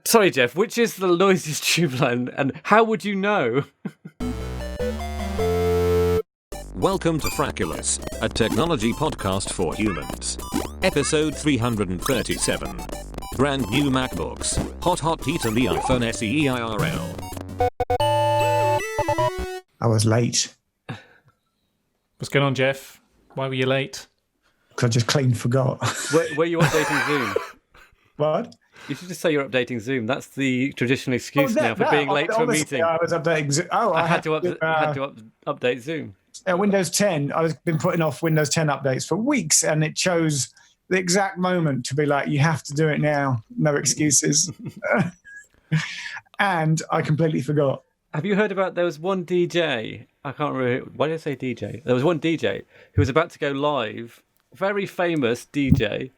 Sorry, Geoff, which is the noisiest tube line, and how would you know? Welcome to Frackulous, a technology podcast for humans. Episode 337. Brand new MacBooks. Hot heat and the iPhone SE IRL. I was late. What's going on, Geoff? Why were you late? Because I just clean forgot. Were you updating Zoom? What? You should just say you're updating Zoom. That's the traditional excuse now for being late to a meeting. I was updating Zoom. Oh, I had to update Zoom. Windows 10. I've been putting off Windows 10 updates for weeks, and it chose the exact moment to be like, you have to do it now. No excuses. And I completely forgot. Have you heard about, there was one DJ, I can't remember, why did I say DJ? There was one DJ who was about to go live, very famous DJ,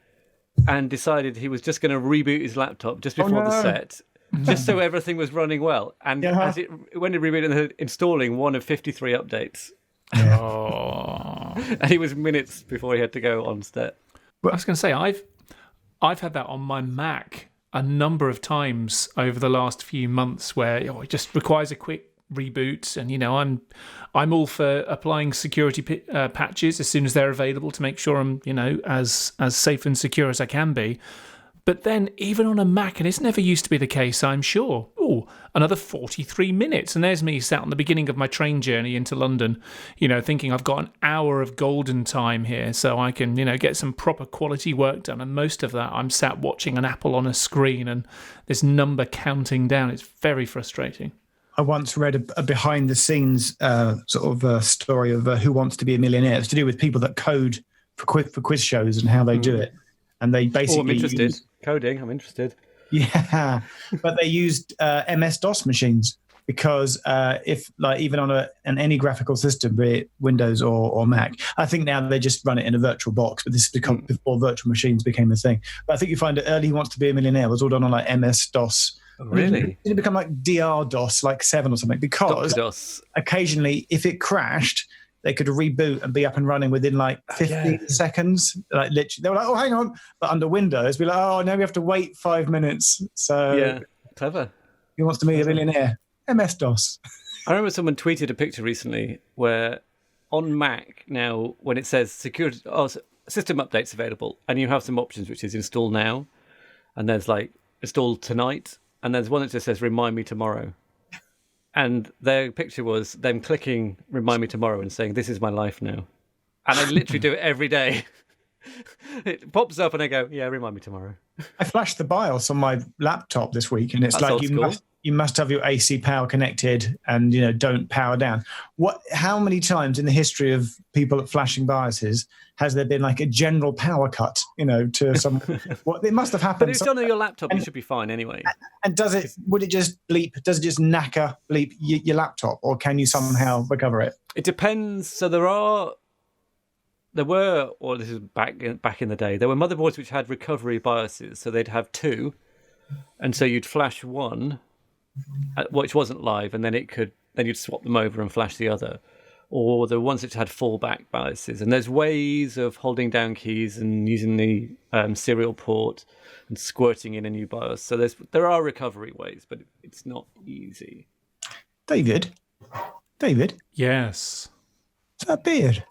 and decided he was just going to reboot his laptop just before the set, just so everything was running well. And when he rebooted, installing one of 53 updates. Yeah. Oh. And he was minutes before he had to go on set. I was going to say, I've had that on my Mac a number of times over the last few months where it just requires a quick reboot, and I'm all for applying security patches as soon as they're available to make sure I'm as safe and secure as I can be. But then even on a Mac, and it's never used to be the case, I'm sure, another 43 minutes, and there's me sat on the beginning of my train journey into London, thinking I've got an hour of golden time here so I can get some proper quality work done, and most of that I'm sat watching an apple on a screen and this number counting down. It's very frustrating. I once read a behind-the-scenes story of Who Wants to Be a Millionaire. It's to do with people that code for quiz shows and how they do it. And they basically I'm interested. Coding, I'm interested. Yeah, but they used MS-DOS machines because even on any graphical system, be it Windows or Mac, I think now they just run it in a virtual box, but this is before virtual machines became a thing. But I think you find that early Who Wants to Be a Millionaire was all done on like MS-DOS. Oh, really? Did it become like DR-DOS, like 7 or something? Because occasionally, if it crashed, they could reboot and be up and running within like 15 seconds. Like literally, they were like, "Oh, hang on!" But under Windows, we're like, "Oh, now we have to wait 5 minutes." So yeah, clever. Who Wants to Be a Millionaire? MS-DOS. I remember someone tweeted a picture recently where on Mac now, when it says security, system updates available, and you have some options, which is install now, and there's like install tonight. And there's one that just says, remind me tomorrow. And their picture was them clicking remind me tomorrow and saying, this is my life now. And I literally do it every day. It pops up and I go, yeah, remind me tomorrow. I flashed the BIOS on my laptop this week, and it's That's like you must have your AC power connected and don't power down. How many times in the history of people flashing BIOSes has there been like a general power cut, to some it must have happened. But if it's done on your laptop, you should be fine anyway. And would it just bleep? Does it just bleep your laptop, or can you somehow recover it? It depends. So this is back in the day, there were motherboards which had recovery BIOSes, so they'd have two, and so you'd flash one, which wasn't live, and then you'd swap them over and flash the other. Or the ones which had fallback BIOSes. And there's ways of holding down keys and using the serial port and squirting in a new BIOS. So there are recovery ways, but it's not easy. David? Yes. Is that beard?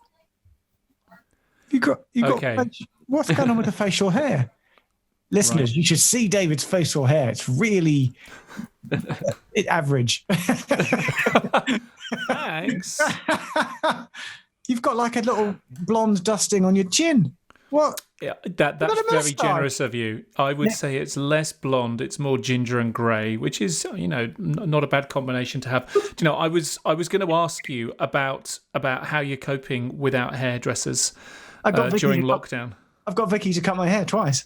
You got okay. What's going on with the facial hair? Listeners, You should see David's facial hair. It's really average. Thanks. You've got like a little blonde dusting on your chin. What? Yeah, that's very generous of you. I would say it's less blonde, it's more ginger and grey, which is not a bad combination to have. I was going to ask you about how you're coping without hairdressers during lockdown. I've got Vicky to cut my hair twice.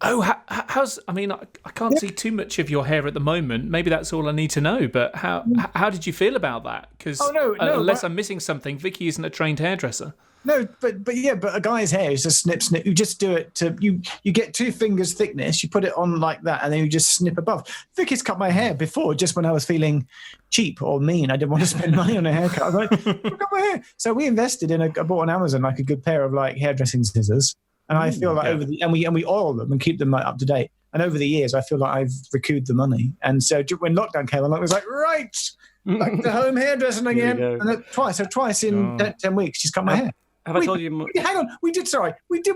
Oh, how's? I mean, I can't see too much of your hair at the moment. Maybe that's all I need to know. But how did you feel about that? Because unless I'm missing something, Vicky isn't a trained hairdresser. No, but a guy's hair is just snip. You just do it you get 2 fingers thickness, you put it on like that, and then you just snip above. Vicky's cut my hair before, just when I was feeling cheap or mean. I didn't want to spend money on a haircut. I was like, look at my hair. So we invested I bought on Amazon like a good pair of like hairdressing scissors. And I feel like and we oil them and keep them like up to date. And over the years, I feel like I've recouped the money. And so when lockdown came along, I was like, right, back to home hairdressing again. And then twice in 10 weeks, she's cut my hair. Have I told you? Hang on, we did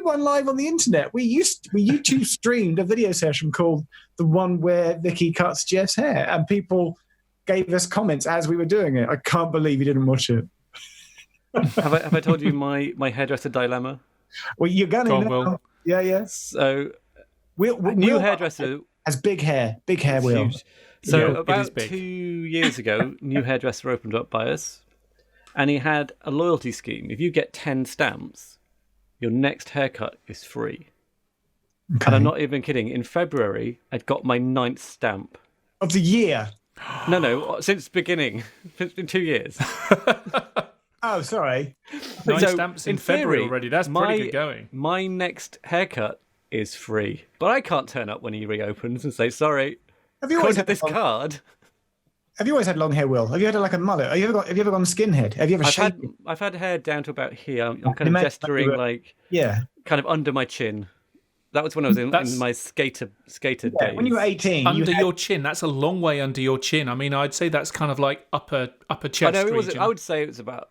one live on the internet. We YouTube streamed a video session called the one where Vicky cuts Geoff's hair, and people gave us comments as we were doing it. I can't believe you didn't watch it. Have I told you my hairdresser dilemma? Well, you're gonna Will. Yeah. So, Will hairdresser has big hair, Will. Huge. So Yeah, about 2 years ago, new hairdresser opened up by us, and he had a loyalty scheme. If you get 10 stamps, your next haircut is free. Okay. And I'm not even kidding. In February, I'd got my 9th stamp. Of the year. No, since beginning. It's been 2 years. Oh, sorry. 9 So, stamps in theory, February already. That's pretty good going. My next haircut is free. But I can't turn up when he reopens and say, sorry, Have you always according to had this card. Have you always had long hair, Will? Have you had like a mullet? Have you ever gone skinhead? Have you ever shaved? I've had hair down to about here. I'm kind of gesturing kind of under my chin. That was when I was in my skater days. When you were 18. Under your chin. That's a long way under your chin. I mean, I'd say that's kind of like upper chest region. I would say it was about...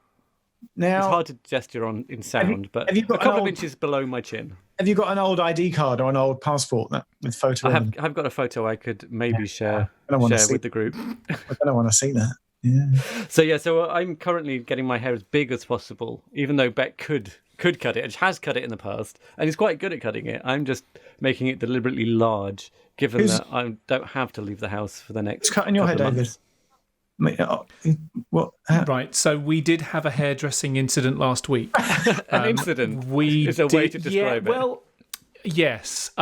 Now, it's hard to gesture in sound, but have you got a couple of inches below my chin. Have you got an old ID card or an old passport with photo? I've got a photo I could maybe share with the group. I don't want to see that. Yeah. So I'm currently getting my hair as big as possible, even though Beck could cut it and has cut it in the past, and he's quite good at cutting it. I'm just making it deliberately large, given that I don't have to leave the house for the next. It's cutting your hair, David. What? Right, so we did have a hairdressing incident last week. An incident is a way to describe it. Well, yes.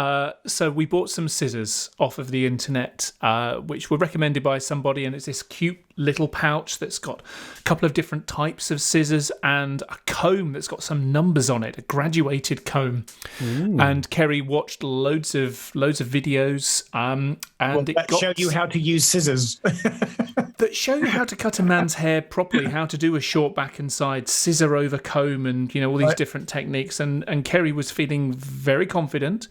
So we bought some scissors off of the internet, which were recommended by somebody, and it's this cute little pouch that's got a couple of different types of scissors and a comb that's got some numbers on it, a graduated comb. Ooh. And Kerry watched loads of videos, and that showed you how to use scissors. That show you how to cut a man's hair properly, how to do a short back and side, scissor over comb, and all these different techniques. And Kerry was feeling very confident,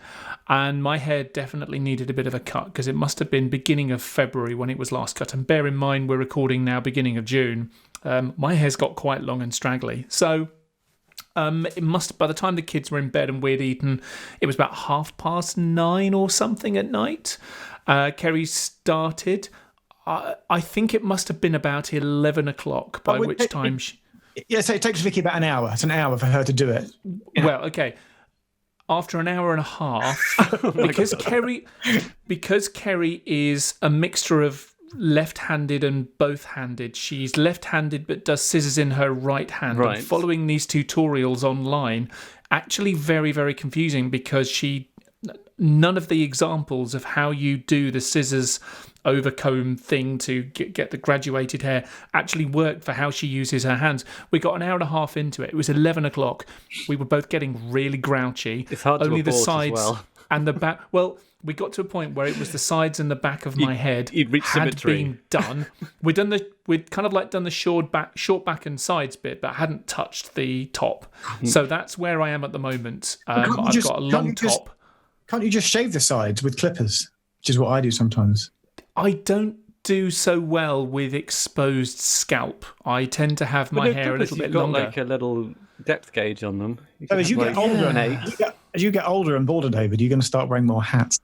and my hair definitely needed a bit of a cut because it must have been beginning of February when it was last cut. And bear in mind, we're recording now beginning of June. My hair's got quite long and straggly, so it must. By the time the kids were in bed and we'd eaten, it was about 9:30 or something at night. Kerry started. I think it must have been about 11 o'clock, by which time... So it takes Vicky about an hour. It's an hour for her to do it. Well, okay. After an hour and a half, because Kerry is a mixture of left-handed and both-handed. She's left-handed but does scissors in her right hand. Right. And following these tutorials online, actually very, very confusing because none of the examples of how you do the scissors over comb thing to get the graduated hair actually worked for how she uses her hands. We got an hour and a half into it. It was 11 o'clock. We were both getting really grouchy. It's hard Only to the abort sides as well. And the back. Well, we got to a point where it was the sides and the back of my head you'd reached had symmetry. Been done. We'd kind of like done the short back and sides bit, but hadn't touched the top. So that's where I am at the moment. I've got a long top. Can't you just shave the sides with clippers? Which is what I do sometimes. I don't do so well with exposed scalp. I tend to have my hair a little bit longer. You've got like a little depth gauge on them. So as you get older and bolder, David, you're going to start wearing more hats.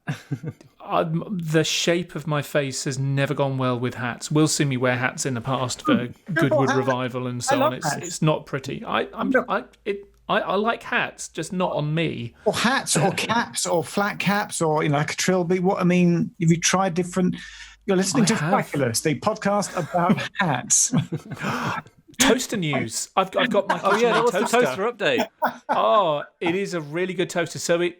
The shape of my face has never gone well with hats. Will see me wear hats in the past for Goodwood Revival and so on. It's not pretty. I like hats, just not on me. Or hats, or caps, or flat caps, or like a trilby. Have you tried different? You're listening to Frackulous, the podcast about hats. Toaster news. I've got my that was toaster. the toaster update. Oh, it is a really good toaster. So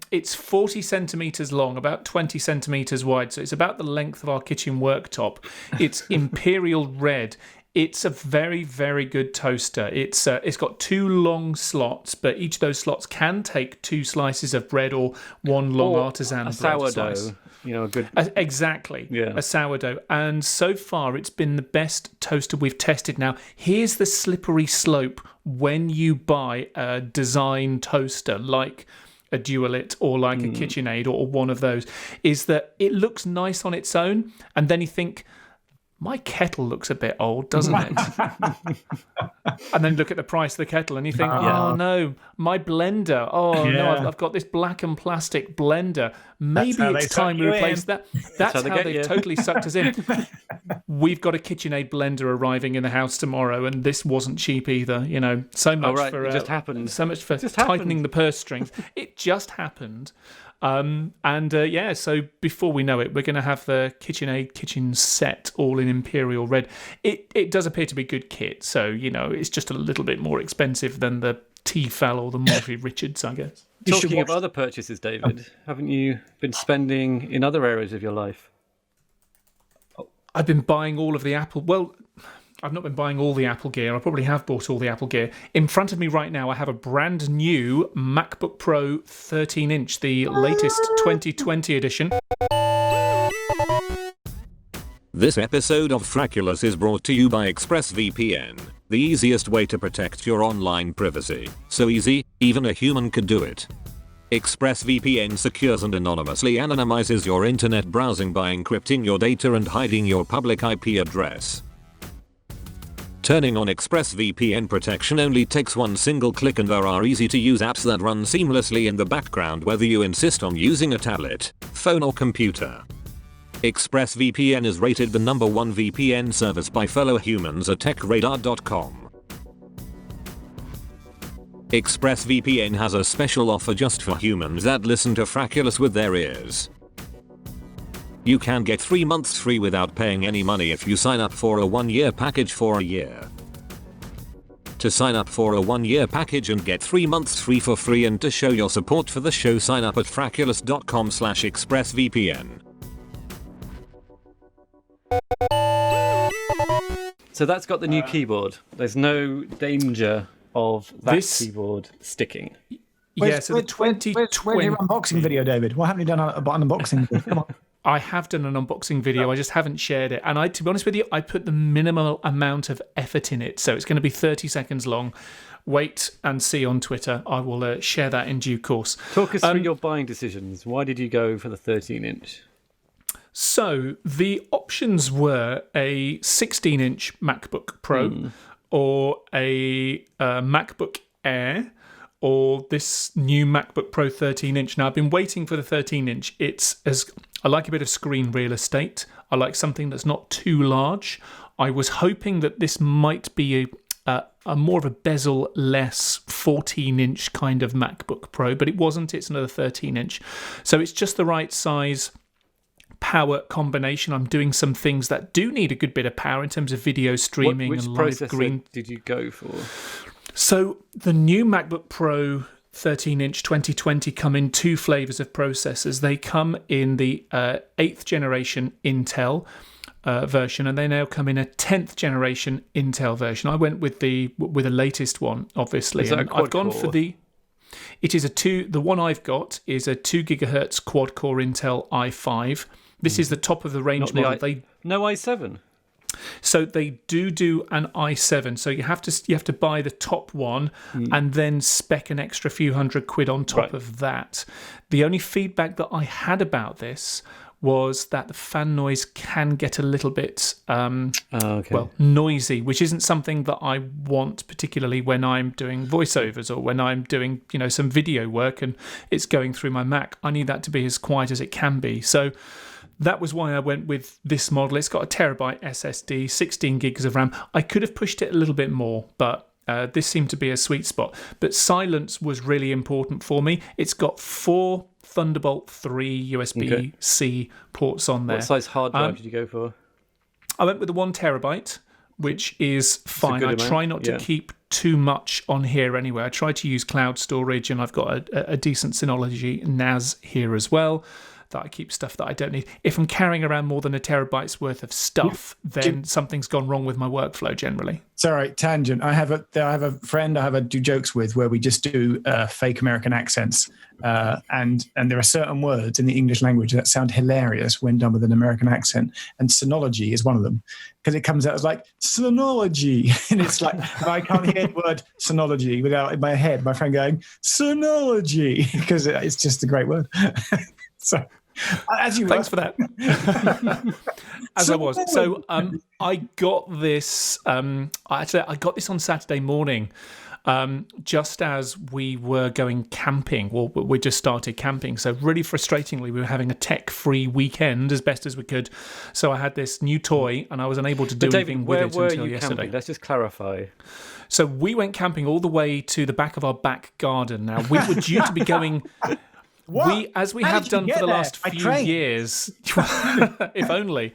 it's 40 centimeters long, about 20 centimeters wide. So it's about the length of our kitchen worktop. It's imperial red. It's a very, very good toaster. It's got 2 long slots, but each of those slots can take 2 slices of bread or 1 long artisan bread sourdough. slice. A good... Exactly. Yeah. A sourdough. And so far, it's been the best toaster we've tested. Now, here's the slippery slope when you buy a design toaster like a Dualit or like a KitchenAid or one of those, is that it looks nice on its own, and then you think, my kettle looks a bit old, doesn't it? And then look at the price of the kettle and you think, oh no, my blender. Oh no, I've got this black and plastic blender. Maybe it's time we replace that. That's how they've totally sucked us in. We've got a KitchenAid blender arriving in the house tomorrow, and this wasn't cheap either. So much for it just happened. So much for tightening the purse strings. It just happened. So before we know it, we're going to have the KitchenAid kitchen set all in Imperial Red. It does appear to be good kit, so it's just a little bit more expensive than the Tefal or the Morphy Richards, I guess. Talking of other purchases, David, haven't you been spending in other areas of your life? I've been buying all of the Apple. Well, I've not been buying all the Apple gear. I probably have bought all the Apple gear. In front of me right now, I have a brand new MacBook Pro 13-inch, the latest 2020 edition. This episode of Frackulous is brought to you by ExpressVPN, the easiest way to protect your online privacy. So easy, even a human could do it. ExpressVPN secures and anonymously anonymizes your internet browsing by encrypting your data and hiding your public IP address. Turning on ExpressVPN protection only takes one single click, and there are easy-to-use apps that run seamlessly in the background whether you insist on using a tablet, phone or computer. ExpressVPN is rated the #1 VPN service by fellow humans at techradar.com. ExpressVPN has a special offer just for humans that listen to Frackulous with their ears. You can get 3 months free without paying any money if you sign up for a 1-year package for a year. To sign up for a 1-year package and get 3 months free for free and to show your support for the show, sign up at frackulous.com/expressvpn. So that's got the new keyboard. There's no danger of that keyboard sticking. Where's your unboxing video, David? Why haven't you done an unboxing video? Come on. I have done an unboxing video, I just haven't shared it. And to be honest with you, I put the minimal amount of effort in it. So it's going to be 30 seconds long. Wait and see on Twitter. I will share that in due course. Talk us through your buying decisions. Why did you go for the 13-inch? So the options were a 16-inch MacBook Pro or a MacBook Air, or this new MacBook Pro 13-inch. Now, I've been waiting for the 13-inch. I like a bit of screen real estate. I like something that's not too large. I was hoping that this might be a more of a bezel-less 14-inch kind of MacBook Pro, but it wasn't. It's another 13-inch. So it's just the right size power combination. I'm doing some things that do need a good bit of power in terms of video streaming and live green. Which processor did you go for? So the new MacBook Pro 13-inch 2020 come in 2 flavors of processors. They come in the 8th generation Intel version, and they now come in a 10th generation Intel version. I went with the latest one, obviously. Is that a quad I've gone core? for the. It is the one I've got is a 2 gigahertz quad core Intel i5. This is the top of the range model. No i7. So they do an i7. So you have to buy the top one and then spec an extra few £100 on top of that. The only feedback that I had about this was that the fan noise can get a little bit noisy, which isn't something that I want particularly when I'm doing voiceovers or when I'm doing some video work and it's going through my Mac. I need that to be as quiet as it can be. So that was why I went with this model. It's got a terabyte SSD, 16 gigs of RAM. I could have pushed it a little bit more, but this seemed to be a sweet spot. But silence was really important for me. It's got 4 Thunderbolt 3 USB-C ports on there. What size hard drive did you go for? I went with the 1 terabyte, which is fine. I try not to keep too much on here anyway. I try to use cloud storage, and I've got a decent Synology NAS here as well. that I keep stuff that I don't need. If I'm carrying around more than a terabyte's worth of stuff, then something's gone wrong with my workflow generally. Sorry, tangent. I have a friend I do jokes with where we just do fake American accents, and there are certain words in the English language that sound hilarious when done with an American accent, and sonology is one of them, because it comes out as like sonology, and it's like I can't hear the word sonology without in my head my friend going sonology, because it's just a great word. So. Thanks for that. As I was. So I got this. I got this on Saturday morning, just as we were going camping. Well, we just started camping. So really frustratingly, we were having a tech-free weekend as best as we could. So I had this new toy, and I was unable to do anything with it until yesterday. Camping? Let's just clarify. So we went camping all the way to the back of our back garden. Now, we were due to be going... What? As we have done for the last few years, if only,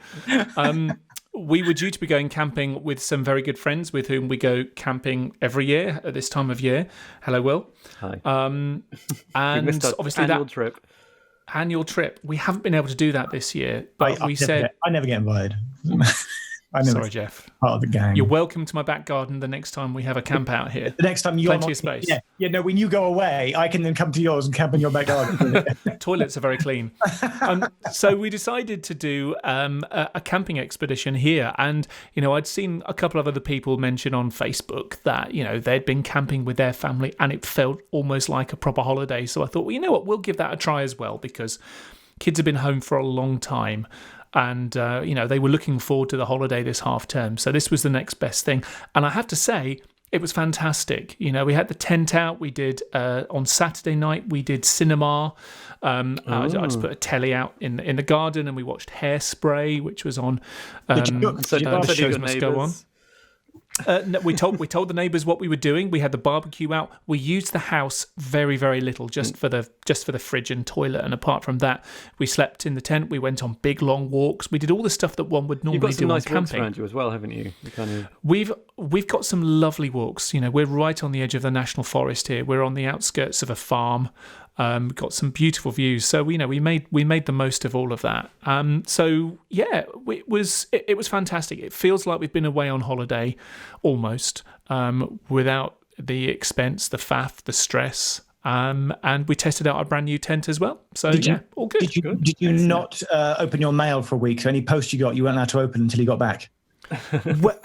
we were due to be going camping with some very good friends with whom we go camping every year at this time of year. Hello, Will. Hi. And obviously annual trip. We haven't been able to do that this year, but I never get invited. Sorry, Geoff. Part of the gang. You're welcome to my back garden the next time we have a camp out here. The next time you're plenty of space. Yeah. No, when you go away, I can then come to yours and camp in your back garden. Toilets are very clean. So we decided to do a camping expedition here, and I'd seen a couple of other people mention on Facebook that they'd been camping with their family, and it felt almost like a proper holiday. So I thought, well, you know what, we'll give that a try as well, because kids have been home for a long time. And, they were looking forward to the holiday this half term. So this was the next best thing. And I have to say, it was fantastic. We had the tent out. We did, on Saturday night, we did cinema. I just put a telly out in the garden, and we watched Hairspray, which was on. The shows must go on. No, we told the neighbours what we were doing. We had the barbecue out. We used the house very, very little, just for the fridge and toilet. And apart from that, we slept in the tent. We went on big long walks. We did all the stuff that one would normally do on camping. You've got some nice walks around you as well, haven't you? We've got some lovely walks. We're right on the edge of the national forest here. We're on the outskirts of a farm. We've got some beautiful views, so we made the most of all of that. It was fantastic. It feels like we've been away on holiday, almost, without the expense, the faff, the stress. And we tested out our brand new tent as well. So all good. Did you not open your mail for a week? So any post you got, you weren't allowed to open until you got back. Well,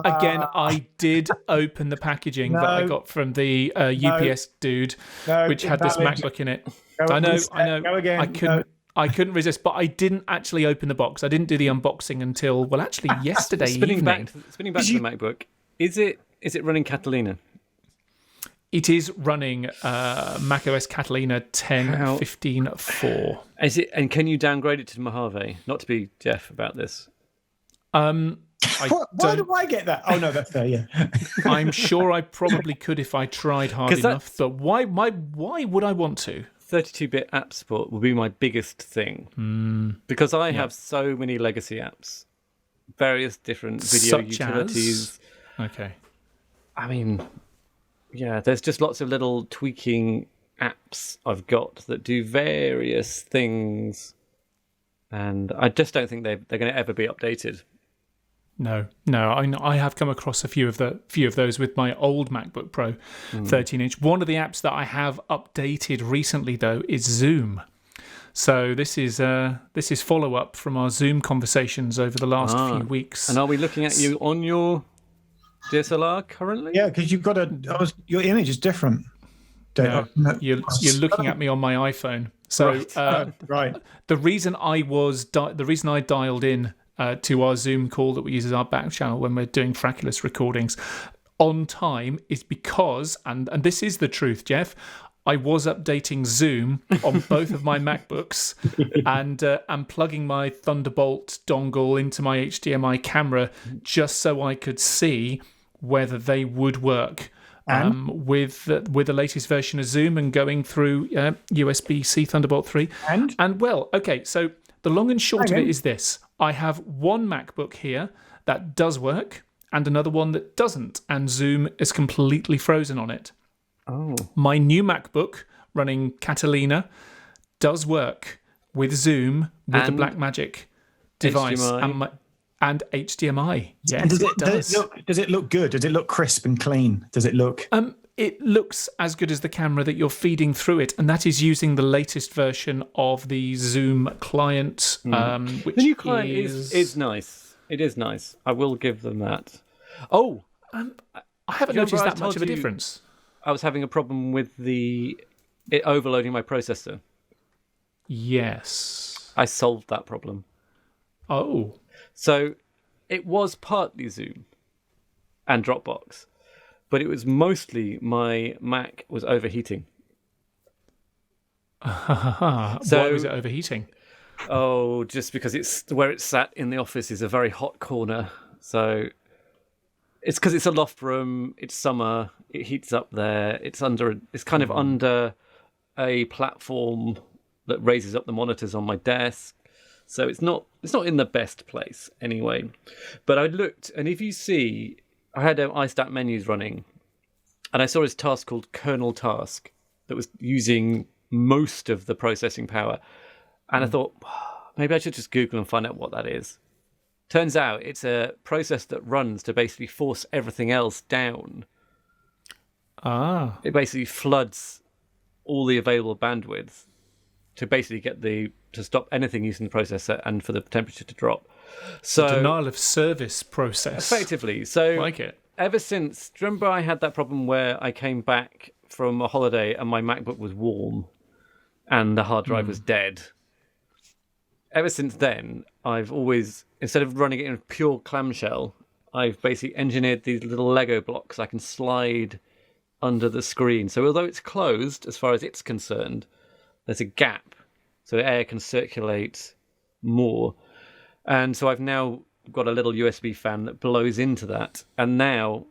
again, I did open the packaging that I got from the UPS dude, which had this MacBook in it. I know. Go again. I couldn't resist, but I didn't actually open the box. I didn't do the unboxing until yesterday evening. Spinning back to the MacBook, is it running Catalina? It is running macOS Catalina 10.15.4. Is it? And can you downgrade it to Mojave? Not to be Geoff about this. Why do I get that? Oh no, that's fair. Yeah, I'm sure I probably could if I tried hard enough. But why would I want to? 32-bit app support will be my biggest thing because I have so many legacy apps, various different video utilities. Okay. I mean, there's just lots of little tweaking apps I've got that do various things, and I just don't think they're going to ever be updated. No. I have come across a few of those with my old MacBook Pro 13-inch. One of the apps that I have updated recently, though, is Zoom. So this is follow up from our Zoom conversations over the last few weeks. And are we looking at you on your DSLR currently? Yeah, because you've got your image is different. No, you're looking at me on my iPhone. So right. The reason I dialed in to our Zoom call that we use as our back channel when we're doing Frackulous recordings on time is because, and this is the truth, Geoff, I was updating Zoom on both of my MacBooks and plugging my Thunderbolt dongle into my HDMI camera just so I could see whether they would work with the latest version of Zoom and going through USB-C Thunderbolt 3. And well, okay, so the long and short of it is this. I have one MacBook here that does work and another one that doesn't, and Zoom is completely frozen on it. Oh. My new MacBook running Catalina does work, with Zoom, with the And Blackmagic device, HDMI. and HDMI. Yes, And does it does. does it look good? Does it look crisp and clean? Does it look? It looks as good as the camera that you're feeding through it, and that is using the latest version of the Zoom client, which The new client is nice. It is nice. I will give them that. Oh, I haven't Do you noticed remember I that much told of a you- difference. I was having a problem with it overloading my processor. Yes. I solved that problem. Oh. So it was partly Zoom and Dropbox, but it was mostly my Mac was overheating. Why was it overheating? Oh, just because it's where it's sat in the office is a very hot corner. So it's because it's a loft room. It's summer. It heats up there. It's kind of under a platform that raises up the monitors on my desk. So it's not in the best place anyway. But I looked, and if you see, I had iStat menus running, and I saw this task called kernel task that was using most of the processing power. And I thought, maybe I should just Google and find out what that is. Turns out it's a process that runs to basically force everything else down. Ah. It basically floods all the available bandwidth to basically to stop anything using the processor and for the temperature to drop. So Denial of service process. effectively, so Like it. ever since, do you remember I had that problem where I came back from a holiday and my MacBook was warm and the hard drive was dead? Ever since then, I've always, instead of running it in a pure clamshell, I've basically engineered these little Lego blocks I can slide under the screen. So although it's closed, as far as it's concerned, there's a gap so air can circulate more. And so I've now got a little USB fan that blows into that. And now,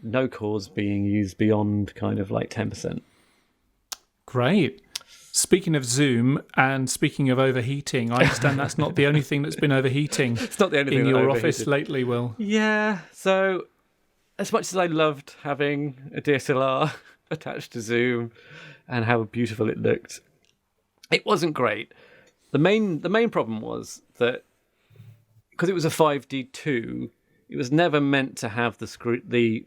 no cores being used beyond kind of like 10%. Great. Speaking of Zoom and speaking of overheating, I understand that's not the only thing that's been overheating It's not the only thing in that your overheated. office lately, Will. Yeah, so as much as I loved having a DSLR attached to Zoom and how beautiful it looked, it wasn't great. The main problem was that because it was a 5D2, it was never meant to have the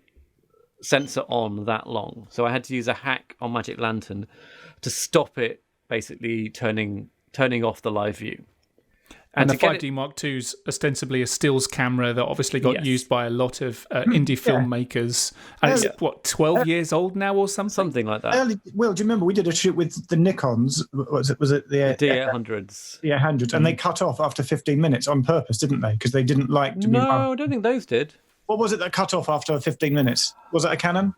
sensor on that long. So I had to use a hack on Magic Lantern to stop it basically turning off the live view. And the to get 5D Mark II's ostensibly a stills camera that obviously got Yes. used by a lot of indie filmmakers. And it's, 12 years old now or something? something like that. Will, do you remember we did a shoot with the Nikons? Was it the D800s. D800s? And they cut off after 15 minutes on purpose, didn't they? Because they didn't like to be No, run. I don't think those did. What was it that cut off after 15 minutes? Was it a Canon?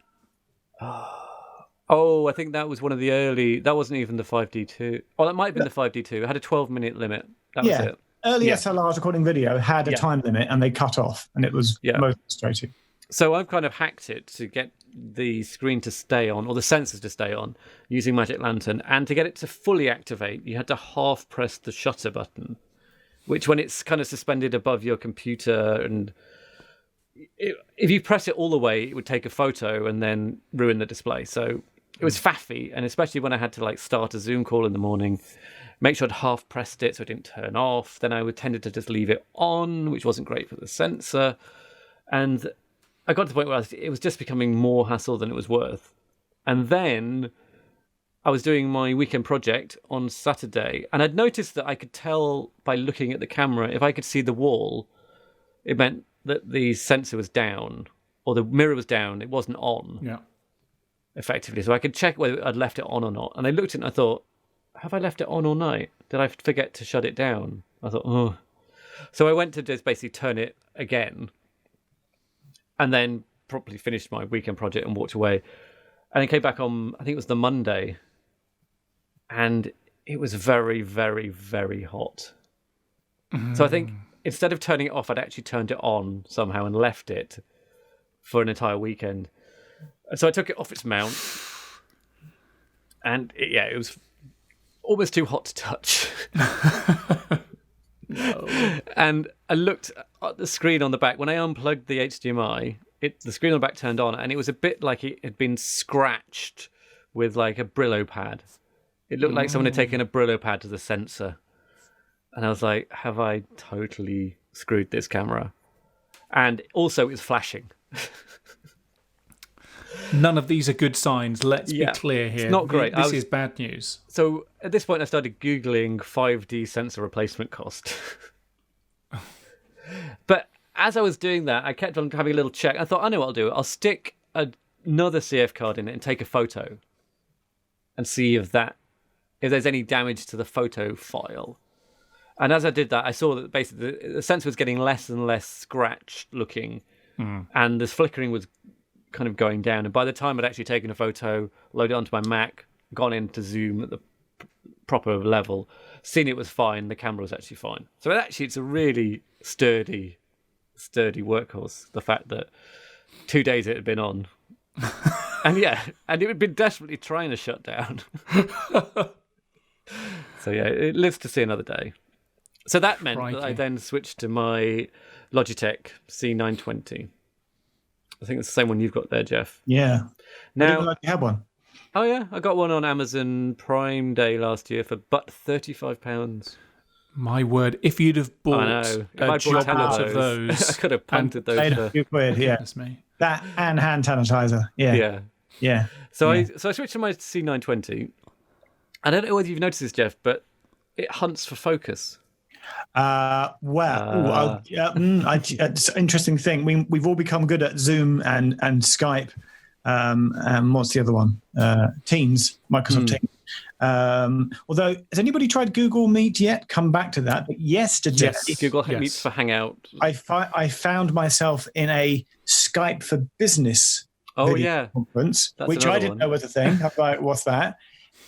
Oh, I think that was one of the early. That wasn't even the 5D2. Oh, that might have been the 5D2. It had a 12-minute limit. That was it. Early Yeah. SLRs recording video had a Yeah. time limit and they cut off, and it was Yeah. most frustrating. So I've kind of hacked it to get the screen to stay on, or the sensors to stay on, using Magic Lantern. And to get it to fully activate, you had to half press the shutter button, which when it's kind of suspended above your computer, and if you press it all the way, it would take a photo and then ruin the display. So it was faffy, and especially when I had to like start a Zoom call in the morning, make sure I'd half pressed it so it didn't turn off. Then I would tended to just leave it on, which wasn't great for the sensor. And I got to the point where it was just becoming more hassle than it was worth. And then I was doing my weekend project on Saturday, and I'd noticed that I could tell by looking at the camera, if I could see the wall, it meant that the sensor was down, or the mirror was down, it wasn't on. Yeah. Effectively. So I could check whether I'd left it on or not. And I looked at it and I thought, have I left it on all night? Did I forget to shut it down? I thought, oh. So I went to just basically turn it again and then properly finished my weekend project and walked away. And I came back on, I think it was the Monday, and it was very, very, very hot. So I think instead of turning it off, I'd actually turned it on somehow and left it for an entire weekend. And so I took it off its mount, and it was almost too hot to touch. And I looked at the screen on the back. When I unplugged the HDMI, the screen on the back turned on, and it was a bit like it had been scratched with like a Brillo pad. It looked like someone had taken a Brillo pad to the sensor And I was like, have I totally screwed this camera? And also it's flashing. None of these are good signs. Let's be clear here. It's not great. This is bad news. So at this point, I started Googling 5D sensor replacement cost. But as I was doing that, I kept on having a little check. I thought, I know what I'll do. I'll stick another CF card in it and take a photo and see if there's any damage to the photo file. And as I did that, I saw that basically the sensor was getting less and less scratched looking, and the flickering was kind of going down. And by the time I'd actually taken a photo, loaded it onto my Mac, gone into zoom at the proper level, seen it was fine, the camera was actually fine. So it's a really sturdy workhorse. The fact that 2 days it had been on, and it had been desperately trying to shut down. So it lives to see another day. So that meant that I then switched to my Logitech C920. I think it's the same one you've got there, Geoff. Yeah. Now, you have one. Oh yeah, I got one on Amazon Prime Day last year for but £35. My word! If you'd have bought a joblet of those, I could have punted those. A few quid, yeah. That's me. That and hand sanitizer. Yeah. So I switched to my C920. I don't know whether you've noticed this, Geoff, but it hunts for focus. It's an interesting thing. We've all become good at Zoom and Skype. What's the other one? Teams, Microsoft Teams. Although, has anybody tried Google Meet yet? Come back to that. But yesterday, Google Meets for Hangout. I found myself in a Skype for Business conference, which I didn't know was a thing. I was like, what's that?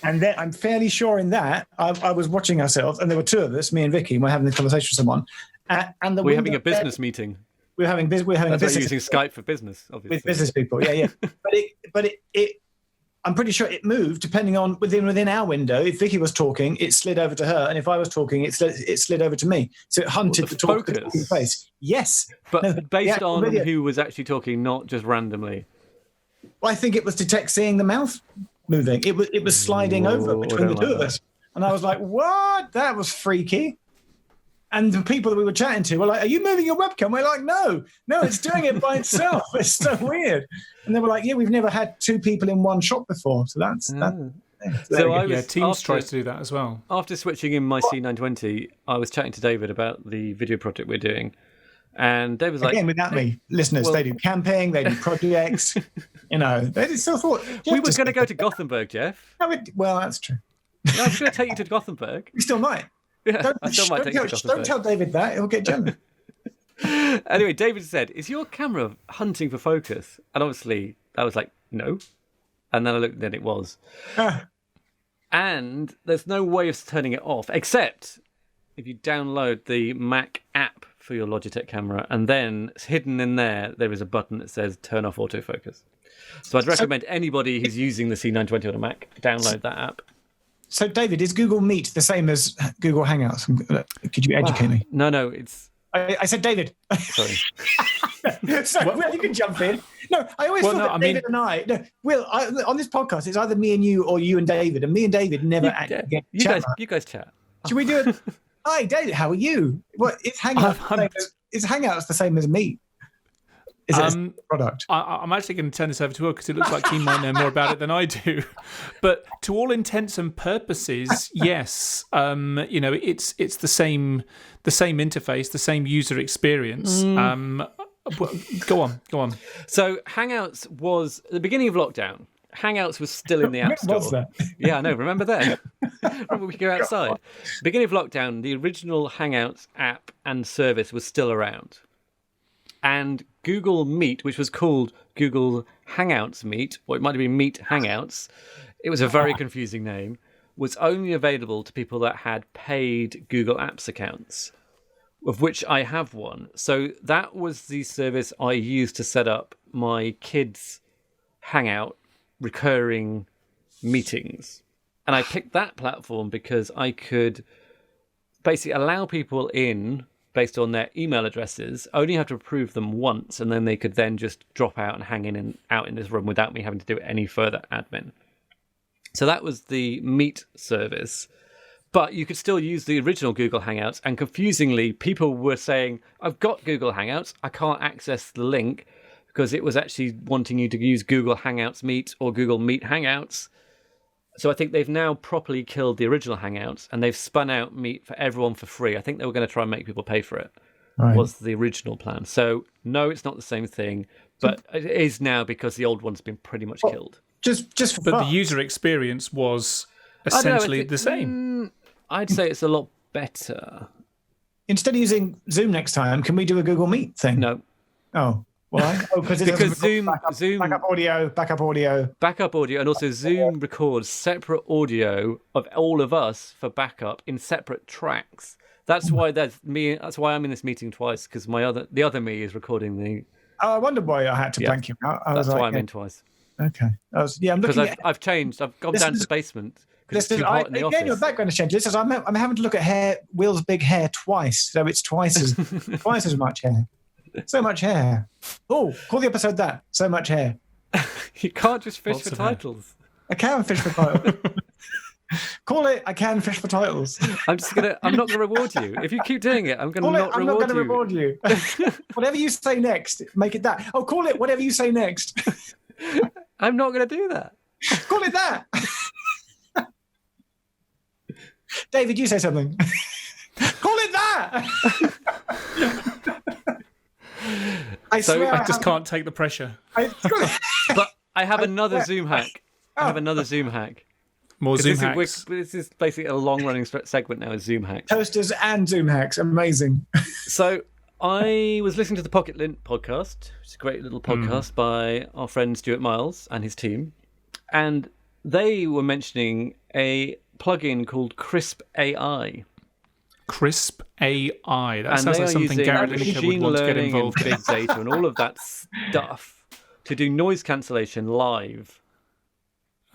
And then I'm fairly sure in that I was watching ourselves, and there were two of us, me and Vicky, and we're having this conversation with someone. And we're having a business meeting. We're having a business using Skype for business, obviously. With business people, yeah. but it I'm pretty sure it moved depending on within our window. If Vicky was talking, it slid over to her, and if I was talking, it slid over to me. So it hunted the talking face. Yes, but based on who was actually talking, not just randomly. Well, I think it was seeing the mouth moving. It was sliding over between the two of us, and I was like, "What? That was freaky." And the people that we were chatting to were like, "Are you moving your webcam?" We're like, "No, it's doing it by itself. It's so weird." And they were like, "Yeah, we've never had two people in one shot before." So that's that. So Teams tries to do that as well. After switching in my C920, I was chatting to David about the video project we're doing. And David was like... Again, without me, listeners, they do camping, they do projects. They still thought... We were going to go to Gothenburg, Geoff. Well, that's true. I was going to take you to Gothenburg. We still might. Yeah, I still might take you to Gothenburg. Don't tell David that. He'll get jealous. Anyway, David said, "Is your camera hunting for focus?" And obviously, I was like, "No." And then I looked, and then it was. And there's no way of turning it off, except if you download the Mac app for your Logitech camera, and then hidden in there is a button that says "Turn off autofocus." So I'd recommend anybody who's using the C920 on a Mac download that app. So, David, is Google Meet the same as Google Hangouts? Could you educate me? No, it's... I said David. Sorry. Sorry, Will, you can jump in. No, I always thought that David and I... No, Will, on this podcast, it's either me and you or you and David, and me and David never actually get chat. You guys chat. Should we do it? Hi, David, how are you? What, is Hangouts the same as Meet? Is it a product? I'm actually going to turn this over to Will because it looks like he might know more about it than I do. But to all intents and purposes, yes, it's the same interface, the same user experience. Go on. So Hangouts was at the beginning of lockdown. Hangouts was still in the App Store. Was that? Yeah, I know. Remember that? Remember we go outside. Beginning of lockdown, the original Hangouts app and service was still around. And Google Meet, which was called Google Hangouts Meet, or it might have been Meet Hangouts, it was a very confusing name, was only available to people that had paid Google Apps accounts, of which I have one. So that was the service I used to set up my kids' Hangout recurring meetings. And I picked that platform because I could basically allow people in based on their email addresses, only have to approve them once, and then they could then just drop out and hang in and out in this room without me having to do any further admin. So that was the Meet service. But you could still use the original Google Hangouts, and confusingly, people were saying, I've got Google Hangouts, I can't access the link, because it was actually wanting you to use Google Hangouts Meet or Google Meet Hangouts. So I think they've now properly killed the original Hangouts, and they've spun out Meet for everyone for free. I think they were going to try and make people pay for it, was the original plan. So no, it's not the same thing, but it is now because the old one's been pretty much killed. Just for But fun. the user experience was essentially the same. I'd say it's a lot better. Instead of using Zoom next time, can we do a Google Meet thing? No. Oh, why? Oh, because Zoom, backup audio, and also Zoom records separate audio of all of us for backup in separate tracks. That's why me. That's why I'm in this meeting twice, because the other me is recording the. Oh, I wondered why I had to blank you out. That's why I'm in twice. Okay. I'm looking because at. I've changed. I've gone down to the basement. Because it's too hot in the office. Your background has changed. This is, I'm having to look at Will's big hair twice, so it's twice as much hair. So much hair. Oh, call the episode that. So much hair. You can't just fish for titles. I can fish for titles. Call it. I can fish for titles. I'm not gonna reward you if you keep doing it. I'm not going to reward you. Whatever you say next, make it that. Oh, call it whatever you say next. I'm not going to do that. Call it that. David, you say something. Call it that. I swear I just can't take the pressure. But I have another Zoom hack. More Zoom hacks. This is basically a long-running segment now. Is Zoom hacks. Toasters and Zoom hacks. Amazing. So I was listening to the Pocket Lint podcast, which is a great little podcast by our friend Stuart Miles and his team, and they were mentioning a plugin called Crisp AI. Crisp AI. That sounds like something Garrett Lineker would want to get involved in. Big data and all of that stuff to do noise cancellation live.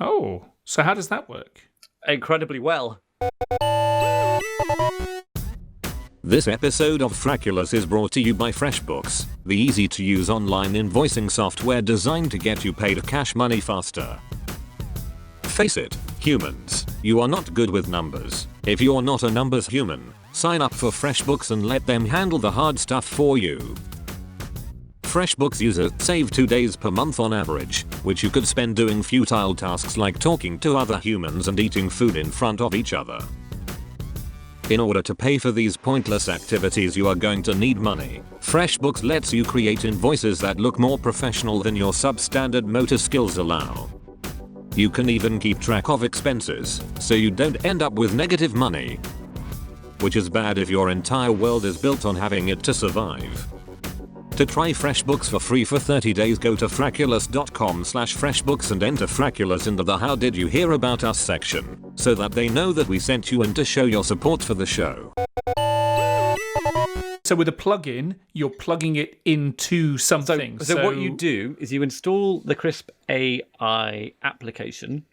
Oh, so how does that work? Incredibly well. This episode of Frackulous is brought to you by FreshBooks, the easy-to-use online invoicing software designed to get you paid cash money faster. Face it, humans, you are not good with numbers. If you're not a numbers human, sign up for FreshBooks and let them handle the hard stuff for you. FreshBooks users save 2 days per month on average, which you could spend doing futile tasks like talking to other humans and eating food in front of each other. In order to pay for these pointless activities, you are going to need money. FreshBooks lets you create invoices that look more professional than your substandard motor skills allow. You can even keep track of expenses, so you don't end up with negative money. Which is bad if your entire world is built on having it to survive. To try FreshBooks for free for 30 days, go to frackulous.com/freshbooks and enter Frackulous into the How Did You Hear About Us section, so that they know that we sent you and to show your support for the show. So with a plugin, you're plugging it into something. So what you do is you install the Crisp AI application,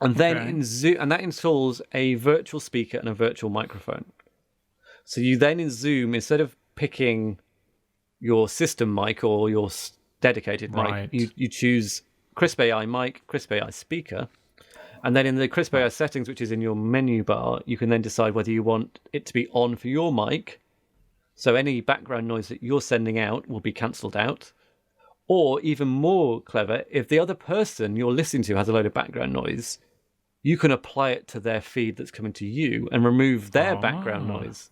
and then and that installs a virtual speaker and a virtual microphone. So you then in Zoom, instead of picking your system mic or your dedicated mic, you choose Crisp AI mic, Crisp AI speaker, and then in the Crisp AI settings, which is in your menu bar, you can then decide whether you want it to be on for your mic. So any background noise that you're sending out will be cancelled out. Or even more clever, if the other person you're listening to has a load of background noise, you can apply it to their feed that's coming to you and remove their background noise.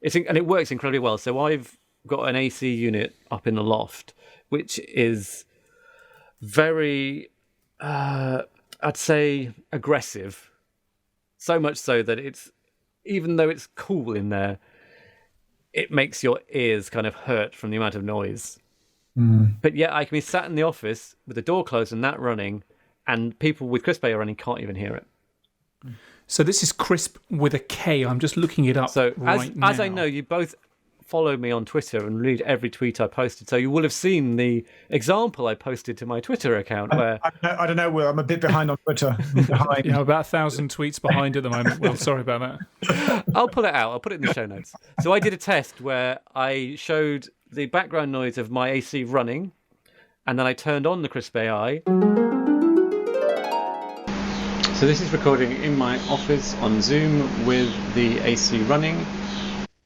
And it works incredibly well. So I've got an AC unit up in the loft, which is very, I'd say, aggressive. So much so that it's, even though it's cool in there, it makes your ears kind of hurt from the amount of noise. But yeah, I can be sat in the office with the door closed and that running, and people with Crisp AI running can't even hear it. So this is Crisp with a K. I'm just looking it up so right now. As I know, you both follow me on Twitter and read every tweet I posted, so you will have seen the example I posted to my Twitter account. Where I don't know, Will. I'm a bit behind on Twitter. Yeah, about 1,000 tweets behind at the moment. Well, sorry about that. I'll pull it out. I'll put it in the show notes. So I did a test where I showed the background noise of my AC running, and then I turned on the Crisp AI. So this is recording in my office on Zoom with the AC running.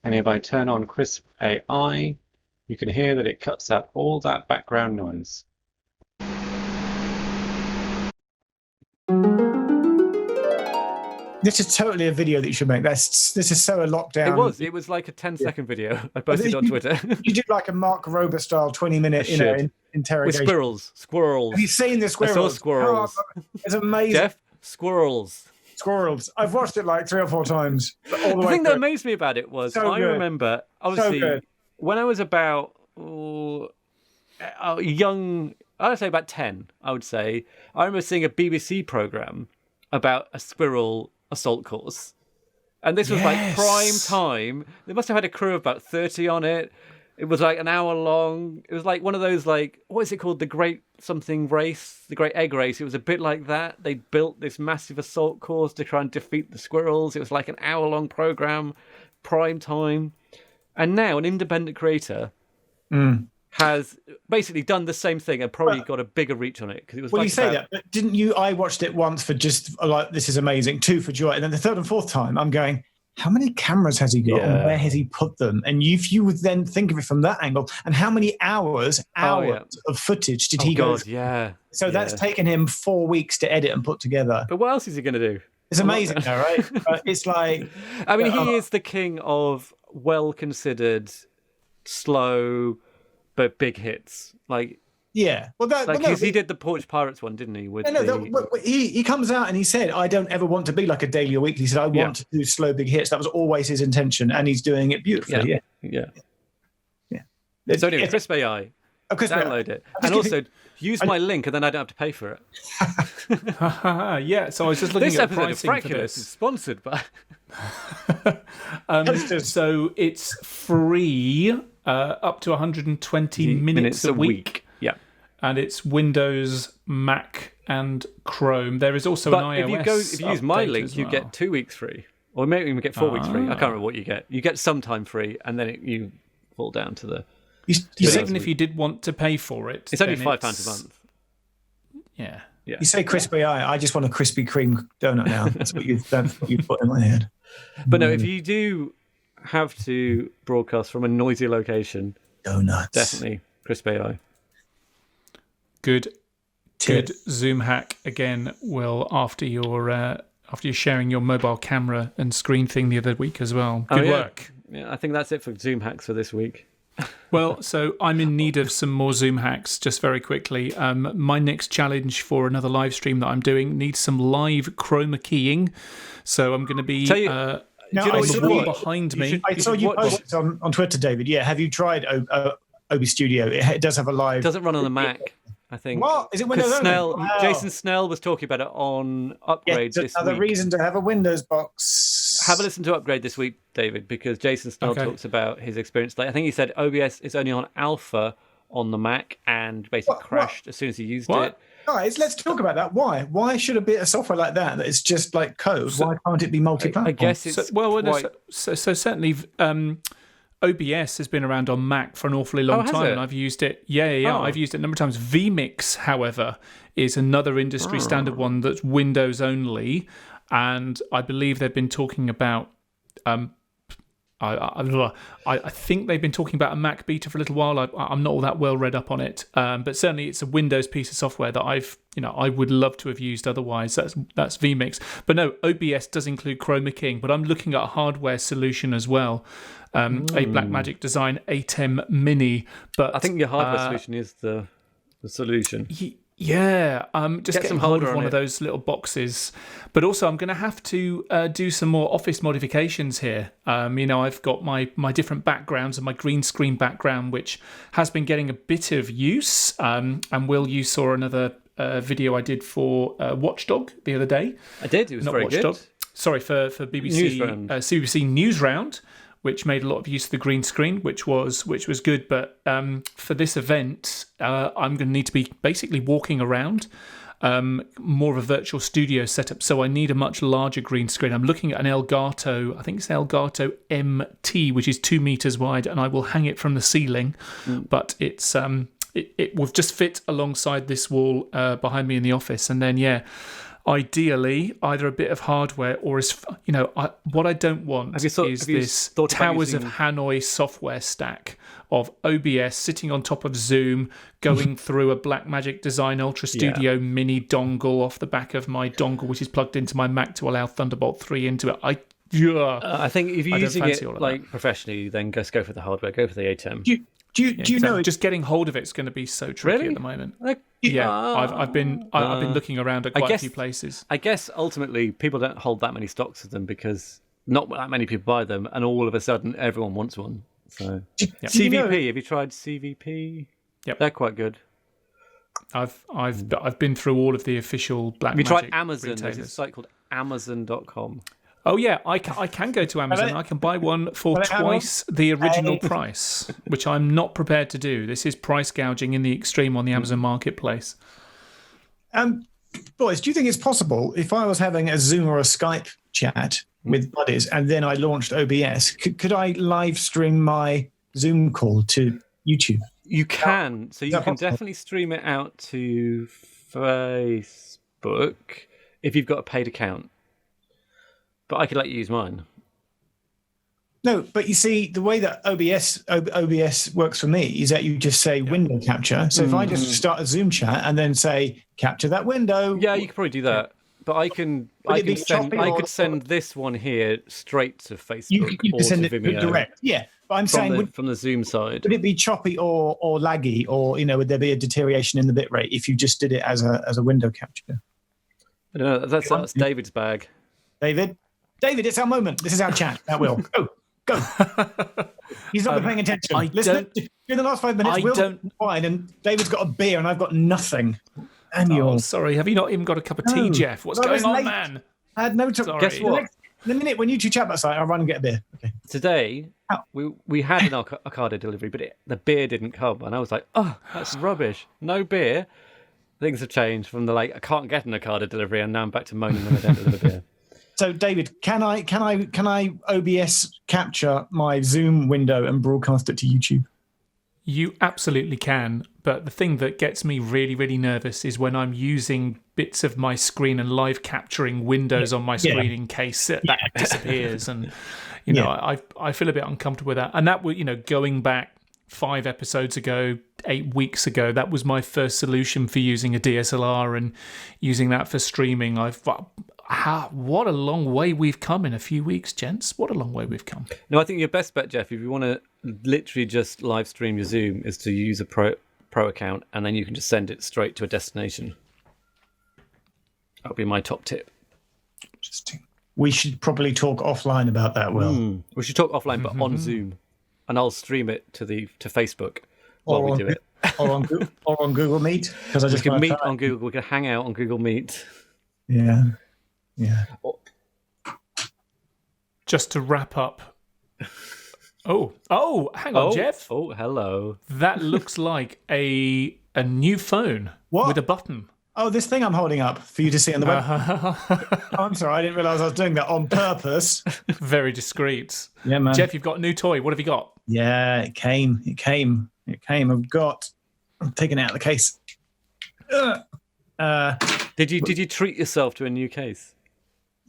And if I turn on Crisp AI, you can hear that it cuts out all that background noise. This is totally a video that you should make. This is so a lockdown. It was like a 10-second video. I posted on Twitter. You did like a Mark Rober style 20-minute, interrogation. With squirrels. Have you seen the squirrels? I saw squirrels. Oh, it's amazing. Geoff, squirrels. I've watched it like 3 or 4 times. All the thing way that amazed me about it was I remember, obviously, when I was about young, I would say about 10, I would say, I remember seeing a BBC programme about a squirrel assault course. And this was like prime time. They must have had a crew of about 30 on it. It was like an hour long. It was like one of those, like, what is it called? The Great Something Race? The Great Egg Race. It was a bit like that. They built this massive assault course to try and defeat the squirrels. It was like an hour-long program, prime time. And now an independent creator has basically done the same thing and probably got a bigger reach on it. Because it was. Well, you say that, but didn't you? I watched it once for just like, this is amazing, 2 for joy. And then the 3rd and 4th time, I'm going, how many cameras has he got and where has he put them? And if you would then think of it from that angle, and how many hours of footage did he go through? So that's taken him 4 weeks to edit and put together. But what else is he going to do? It's amazing, though, right? It's like... I mean, he is the king of well-considered, slow, but big hits. Like... Yeah, well, he did the Porch Pirates one, didn't he? He comes out and he said, "I don't ever want to be like a daily or weekly." He said, "I want to do slow, big hits." That was always his intention, and he's doing it beautifully. Yeah. So anyway, Crisp AI, download it, and also use my link, and then I don't have to pay for it. So I was just looking at this pricing episode of Frackulous is sponsored by. So it's free, up to 120 minutes a week. Yeah. And it's Windows, Mac, and Chrome. There is also an iOS. If you use my link, you get 2 weeks free, or maybe even get 4 weeks free. I can't remember what you get. You get some time free, and then you fall down to the. Even if you did want to pay for it, it's only £5 a month. Yeah. You say crispy I just want a Krispy Kreme donut now. That's what you put in my head. But no, if you do have to broadcast from a noisy location, donuts, definitely Crisp AI. Good Zoom hack again, Will, after you're sharing your mobile camera and screen thing the other week as well. Good work. Yeah, I think that's it for Zoom hacks for this week. Well, so I'm in need of some more Zoom hacks, just very quickly. My next challenge for another live stream that I'm doing needs some live chroma keying. So I'm going to be on the wall behind me. I saw you post on Twitter, David. Yeah, have you tried OB Studio? It does have a live... It doesn't run on the Mac, I think. What? Is it Windows only? Wow. Jason Snell was talking about it on Upgrade this week. Another reason to have a Windows box. Have a listen to Upgrade this week, David, because Jason Snell talks about his experience. Like, I think he said OBS is only on alpha on the Mac and basically crashed as soon as he used it. Guys, let's talk about that. Why? Why should a bit of software like that is just like code? Why can't it be multi-platform? I guess it's so certainly OBS has been around on Mac for an awfully long time, and I've used it. I've used it a number of times. vMix, however, is another industry standard one that's Windows only, and I believe they've been talking about. I think they've been talking about a Mac beta for a little while. I'm not all that well read up on it, but certainly it's a Windows piece of software that I would love to have used otherwise. That's vMix. But no, OBS does include chroma keying, but I'm looking at a hardware solution as well. A Blackmagic Design ATEM Mini. But I think your hardware solution is the solution. Just get hold of one of those little boxes. But also, I'm going to have to do some more office modifications here. I've got my different backgrounds and my green screen background, which has been getting a bit of use. And Will, you saw another video I did for Watchdog the other day. I did. It was not very Watchdog. good. Sorry, for BBC CBC Newsround, which made a lot of use of the green screen, which was good. But for this event, I'm going to need to be basically walking around, more of a virtual studio setup. So I need a much larger green screen. I'm looking at an Elgato, I think it's Elgato MT, which is 2 meters wide, and I will hang it from the ceiling. But it's it will just fit alongside this wall behind me in the office. And then, ideally either a bit of hardware or what I don't want is this Towers of Hanoi software stack of OBS sitting on top of Zoom, going through a Blackmagic Design Ultra Studio mini dongle off the back of my dongle, which is plugged into my Mac to allow Thunderbolt 3 into it. I think if you're using it like professionally, then just go for the hardware, go for the ATEM. Do you know? Just getting hold of it's going to be so tricky at the moment. I've been looking around at quite a few places. I guess ultimately people don't hold that many stocks of them because not that many people buy them, and all of a sudden everyone wants one. So CVP, have you tried CVP? Yep, they're quite good. I've been through all of the official Blackmagic. Have you tried Amazon? Retailers. There's a site called Amazon.com. Oh yeah, I can go to Amazon. I can buy one for twice the original price, which I'm not prepared to do. This is price gouging in the extreme on the Amazon marketplace. Boys, do you think it's possible if I was having a Zoom or a Skype chat with buddies and then I launched OBS, could I live stream my Zoom call to YouTube? You can. So you can definitely stream it out to Facebook if you've got a paid account. But I could let you use mine. No, but you see, the way that OBS works for me is that you just say window capture. So if I just start a Zoom chat and then say capture that window, you could probably do that. But I could send this one here straight to Facebook. You can send it direct. Yeah, but I'm saying from the Zoom side, would it be choppy or laggy, or would there be a deterioration in the bitrate if you just did it as a window capture? I don't know. That's David's bag. David, it's our moment. This is our chat. That will go. He's not paying attention. Listen, in the last 5 minutes, Will's wine and David's got a beer and I've got nothing. And sorry, have you not even got a cup of tea, Geoff? What's going on, man? I had no time. Guess what? In a minute, when you two chat about something, I'll run and get a beer. Okay. Today, we had an Ocado delivery, but the beer didn't come, and I was like, "Oh, that's rubbish. No beer." Things have changed from I can't get an Ocado delivery, and now I'm back to moaning when I don't deliver beer. So, David, can I OBS capture my Zoom window and broadcast it to YouTube? You absolutely can, but the thing that gets me really, really nervous is when I'm using bits of my screen and live capturing windows on my screen in case that disappears, and I feel a bit uncomfortable with that. And that would, going back 5 episodes ago, 8 weeks ago, that was my first solution for using a DSLR and using that for streaming. What a long way we've come in a few weeks, gents. What a long way we've come. No, I think your best bet, Geoff, if you want to literally just live stream your Zoom, is to use a pro account, and then you can just send it straight to a destination. That would be my top tip. Interesting. We should probably talk offline about that, Will. We should talk offline, but on Zoom. And I'll stream it to Facebook while we do it. Or on Google Meet. Because we can meet on Google. We can hang out on Google Meet. Yeah. Just to wrap up. Oh, hang on, Geoff. Oh, hello. That looks like a new phone with a button. Oh, this thing I'm holding up for you to see on the web. I'm sorry, I didn't realise I was doing that on purpose. Very discreet. Yeah, man. Geoff, you've got a new toy. What have you got? Yeah, it came. I'm taking it out of the case. Did you treat yourself to a new case?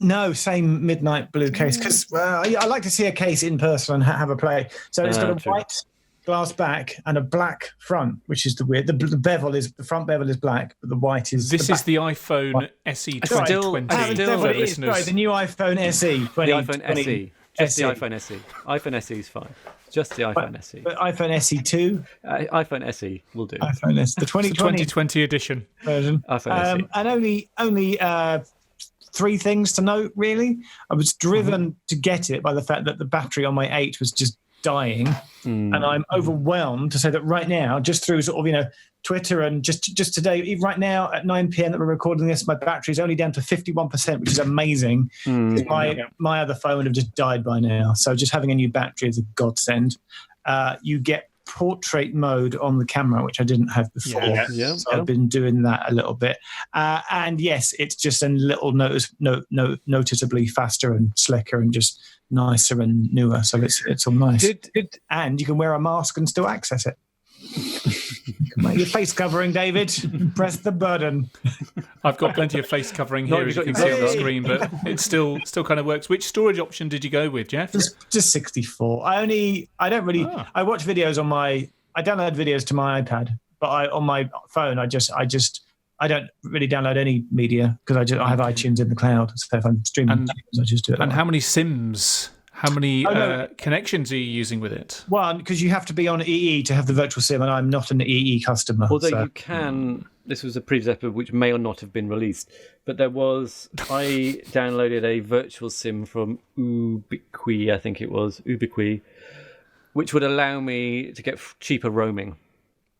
No, same midnight blue case, because I like to see a case in person and have a play. So it's got a white glass back and a black front, which is the weird. The front bevel is black, but the white is. This is the iPhone SE 2020. Sorry, the new iPhone SE. The iPhone SE. Just the iPhone SE. iPhone SE is fine. Just the iPhone SE. But iPhone SE 2? iPhone SE will do. iPhone SE. The 2020 edition version. iPhone SE. And only 3 things to note, really. I was driven to get it by the fact that the battery on my 8 was just dying. And I'm overwhelmed to say that right now, just through sort of, Twitter and just today, right now at 9 p.m. that we're recording this, my battery is only down to 51%, which is amazing. My other phone would have just died by now. So just having a new battery is a godsend. You get portrait mode on the camera, which I didn't have before. So I've been doing that a little bit. And yes, it's just a little noticeably faster and slicker and just nicer and newer. So it's all nice. And you can wear a mask and still access it. Your face covering, David. Press the button. I've got plenty of face covering No, here, as you you've can got see on your- the screen, but it still kind of works. Which storage option did you go with, Geoff? Just 64. I don't really. I watch videos on I download videos to my iPad, but on my phone, I don't really download any media because I have iTunes in the cloud. So if I'm streaming, I just do it. And how many SIMs? How many connections are you using with it? Well, because you have to be on EE to have the virtual SIM, and I'm not an EE customer. Although you can, this was a previous episode which may or not have been released, but I downloaded a virtual SIM from Ubiqui, I think it was, Ubiqui, which would allow me to get cheaper roaming.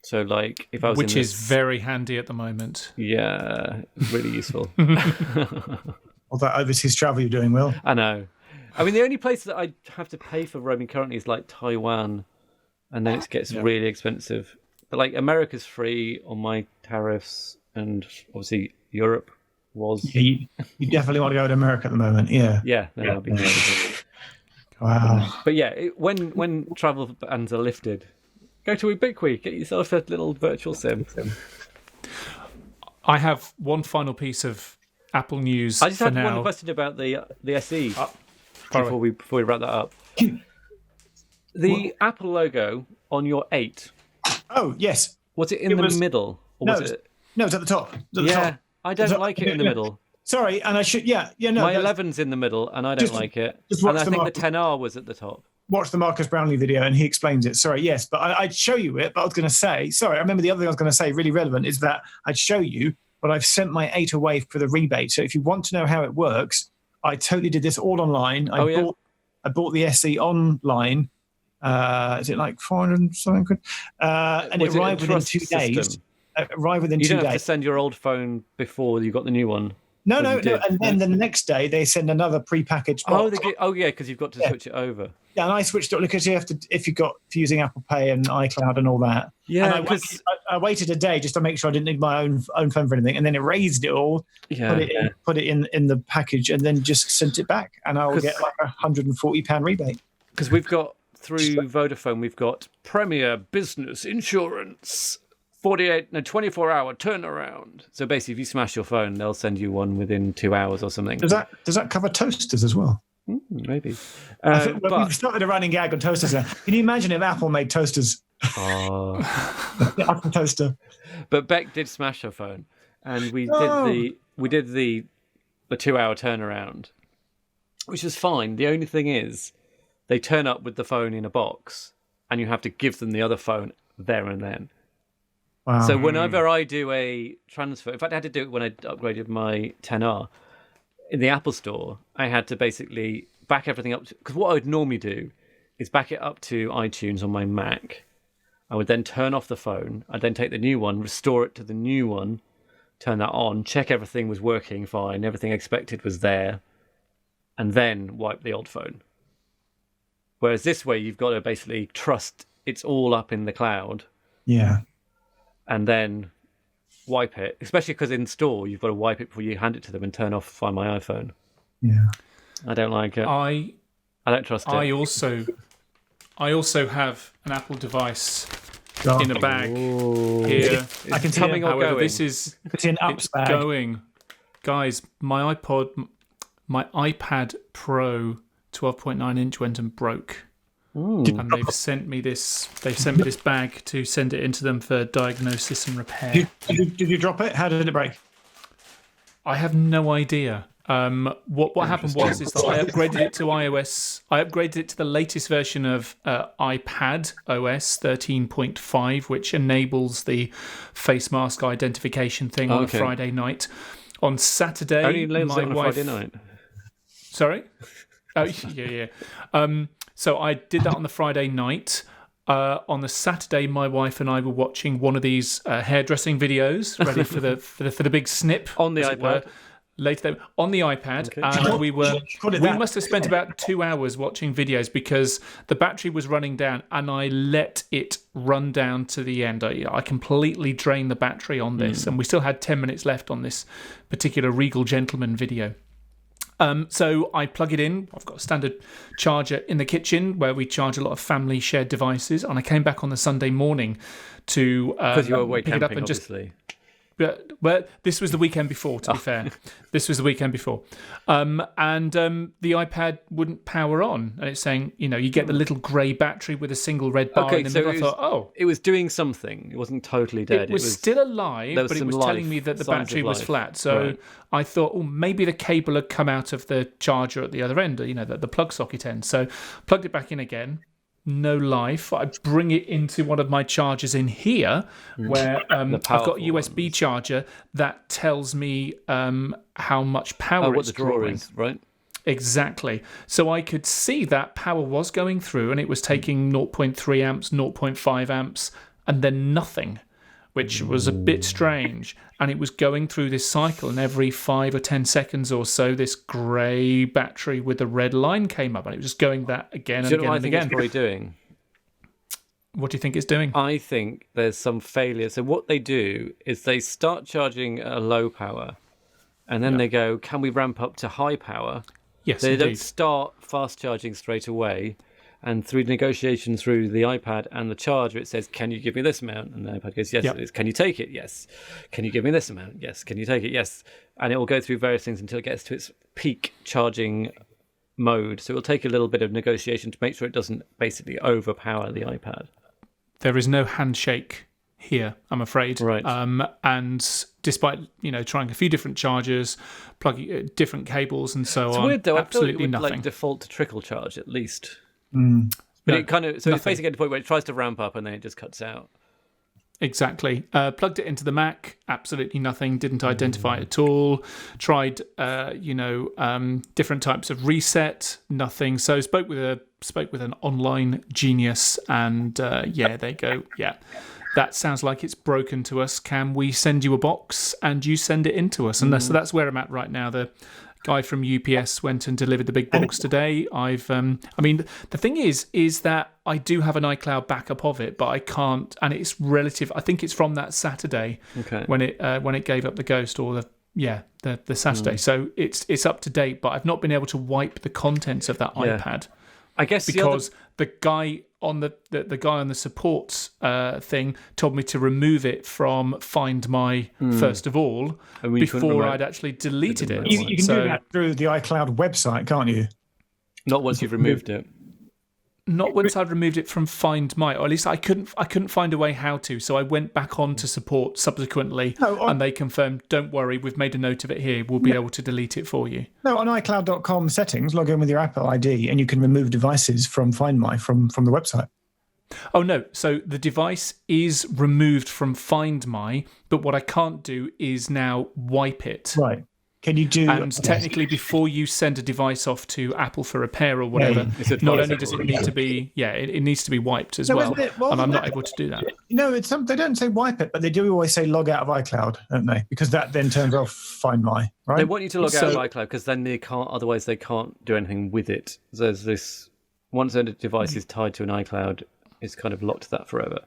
So, like, if I was which is very handy at the moment. Yeah, really useful. All that overseas travel you're doing, Will. I know. I mean, the only place that I have to pay for roaming currently is like Taiwan, and then it gets really expensive. But like America's free on my tariffs, and obviously Europe was. Yeah, you definitely want to go to America at the moment. Yeah. Yeah, that'll be great. Wow. But yeah, when travel bans are lifted, go to Ubiqui, get yourself a little virtual SIM. I have one final piece of Apple news. I just had now. one question about the SE. Before we wrap that up, the Apple logo on your 8. Oh yes. Was it in the middle? Or No, was it? No, it's at the top. It's at the top. I don't like it in the middle. Sorry, and I should. No. My 11's in the middle, and I don't like it. And I think the 10R was at the top. Watch the Marcus Brownlee video, and he explains it. Sorry, yes, but I'd show you it. But I was going to say, sorry, I remember the other thing I was going to say, really relevant, is that I'd show you, but I've sent my 8 away for the rebate. So if you want to know how it works, I totally did this all online. I bought the SE online. Is it like 400 and something quid? And it arrived within 2 days. You don't have to send your old phone before you got the new one. No. And then the next day they send another prepackaged box. Because you've got to switch it over. Yeah, and I switched it because you have to if you're using Apple Pay and iCloud and all that. Yeah, and I waited a day just to make sure I didn't need my own phone for anything, and then erased it all, put it in the package, and then just sent it back, and I'll get like £140 rebate. Because we've got through Vodafone, we've got Premier Business Insurance. 24-hour turnaround. So basically, if you smash your phone, they'll send you one within 2 hours or something. Does that cover toasters as well? Maybe. We've started a running gag on toasters now. Can you imagine if Apple made toasters? Oh. Apple toaster. But Beck did smash her phone, and we did the 2-hour turnaround, which is fine. The only thing is, they turn up with the phone in a box, and you have to give them the other phone there and then. Wow. So whenever I do a transfer, in fact, I had to do it when I upgraded my 10R in the Apple Store. I had to basically back everything up because what I would normally do is back it up to iTunes on my Mac. I would then turn off the phone. I'd then take the new one, restore it to the new one, turn that on, check everything was working fine, everything expected was there, and then wipe the old phone. Whereas this way, you've got to basically trust it's all up in the cloud. Yeah. And then wipe it, especially because in store you've got to wipe it before you hand it to them and turn off Find My iPhone. Yeah, I don't like it. I don't trust it. I also have an Apple device in a bag here. I can tell me However, this is it's in it's bag. going, guys. My iPad Pro 12.9 inch went and broke. And they've sent me this. They've sent me this bag to send it into them for diagnosis and repair. Did you drop it? How did it break? I have no idea. What happened was that I upgraded it to iOS. I upgraded it to the latest version of iPad OS 13.5, which enables the face mask identification thing on a Friday night. On Saturday, only enables it on a Friday night. Sorry. Oh yeah. So I did that on the Friday night. On the Saturday, my wife and I were watching one of these hairdressing videos, ready for the big snip on the iPad. Later on the iPad, and we must have spent about 2 hours watching videos because the battery was running down, and I let it run down to the end. I completely drained the battery on this, and we still had 10 minutes left on this particular Regal Gentleman video. So I plug it in. I've got a standard charger in the kitchen where we charge a lot of family shared devices. And I came back on the Sunday morning to Because you were away pick it up camping, and just. obviously. Well, this was the weekend before, to be fair. This was the weekend before. And the iPad wouldn't power on. And it's saying, you get the little grey battery with a single red bar in the middle. I thought, it was doing something. It wasn't totally dead. It was still alive, but it was telling me that the battery was flat. So I thought, maybe the cable had come out of the charger at the other end, the plug socket end. So plugged it back in again. No life. I bring it into one of my chargers in here where I've got a USB charger that tells me how much power it's drawing. Is, right? Exactly. So I could see that power was going through and it was taking 0.3 amps, 0.5 amps, and then nothing, which was a bit strange. And it was going through this cycle, and every 5 or 10 seconds or so, this grey battery with the red line came up, and it was just going that again and again and again. Do you know what I think it's probably doing? What do you think it's doing? I think there's some failure. So what they do is they start charging at a low power, and then they go, can we ramp up to high power? Yes, They indeed. don't start fast charging straight away. And through negotiation through the iPad and the charger, it says, can you give me this amount? And the iPad goes, yes, it is. Can you take it? Yes. Can you give me this amount? Yes. Can you take it? Yes. And it will go through various things until it gets to its peak charging mode. So it will take a little bit of negotiation to make sure it doesn't basically overpower the iPad. There is no handshake here, I'm afraid. Right. And despite, trying a few different chargers, plugging different cables and so on, it's weird, though. Absolutely I thought it would nothing. Default to trickle charge, at least. But it kind of it's basically at the point where it tries to ramp up and then it just cuts out. Exactly. Plugged it into the Mac. Absolutely nothing. Didn't identify it at all. Tried, different types of reset. Nothing. So spoke with an online genius, and they go. Yeah, that sounds like it's broken to us. Can we send you a box and you send it in to us? And so that's where I'm at right now. The guy from UPS went and delivered the big box today. The thing is that I do have an iCloud backup of it, but I can't, and it's relative. I think it's from that Saturday when it gave up the ghost, or the Saturday. So it's up to date, but I've not been able to wipe the contents of that iPad. I guess because the guy on the guy on the support thing told me to remove it from Find My first of all before I'd actually deleted it. You can do that through the iCloud website, can't you? Not once you've removed it. Not once I'd removed it from Find My, or at least I couldn't find a way how to. So I went back on to support subsequently, and they confirmed, "Don't worry, we've made a note of it here. We'll be able to delete it for you." No, on iCloud.com settings, log in with your Apple ID, and you can remove devices from Find My from the website. Oh no! So the device is removed from Find My, but what I can't do is now wipe it. Right. Can you do? And technically, before you send a device off to Apple for repair or whatever, not only does it need to be, it needs to be wiped as well, and I'm not able to do that. No, they don't say wipe it, but they do always say log out of iCloud, don't they? Because that then turns off Find My, right? They want you to log out of iCloud because then they can't. Otherwise, they can't do anything with it. There's this once a device is tied to an iCloud, it's kind of locked to that forever.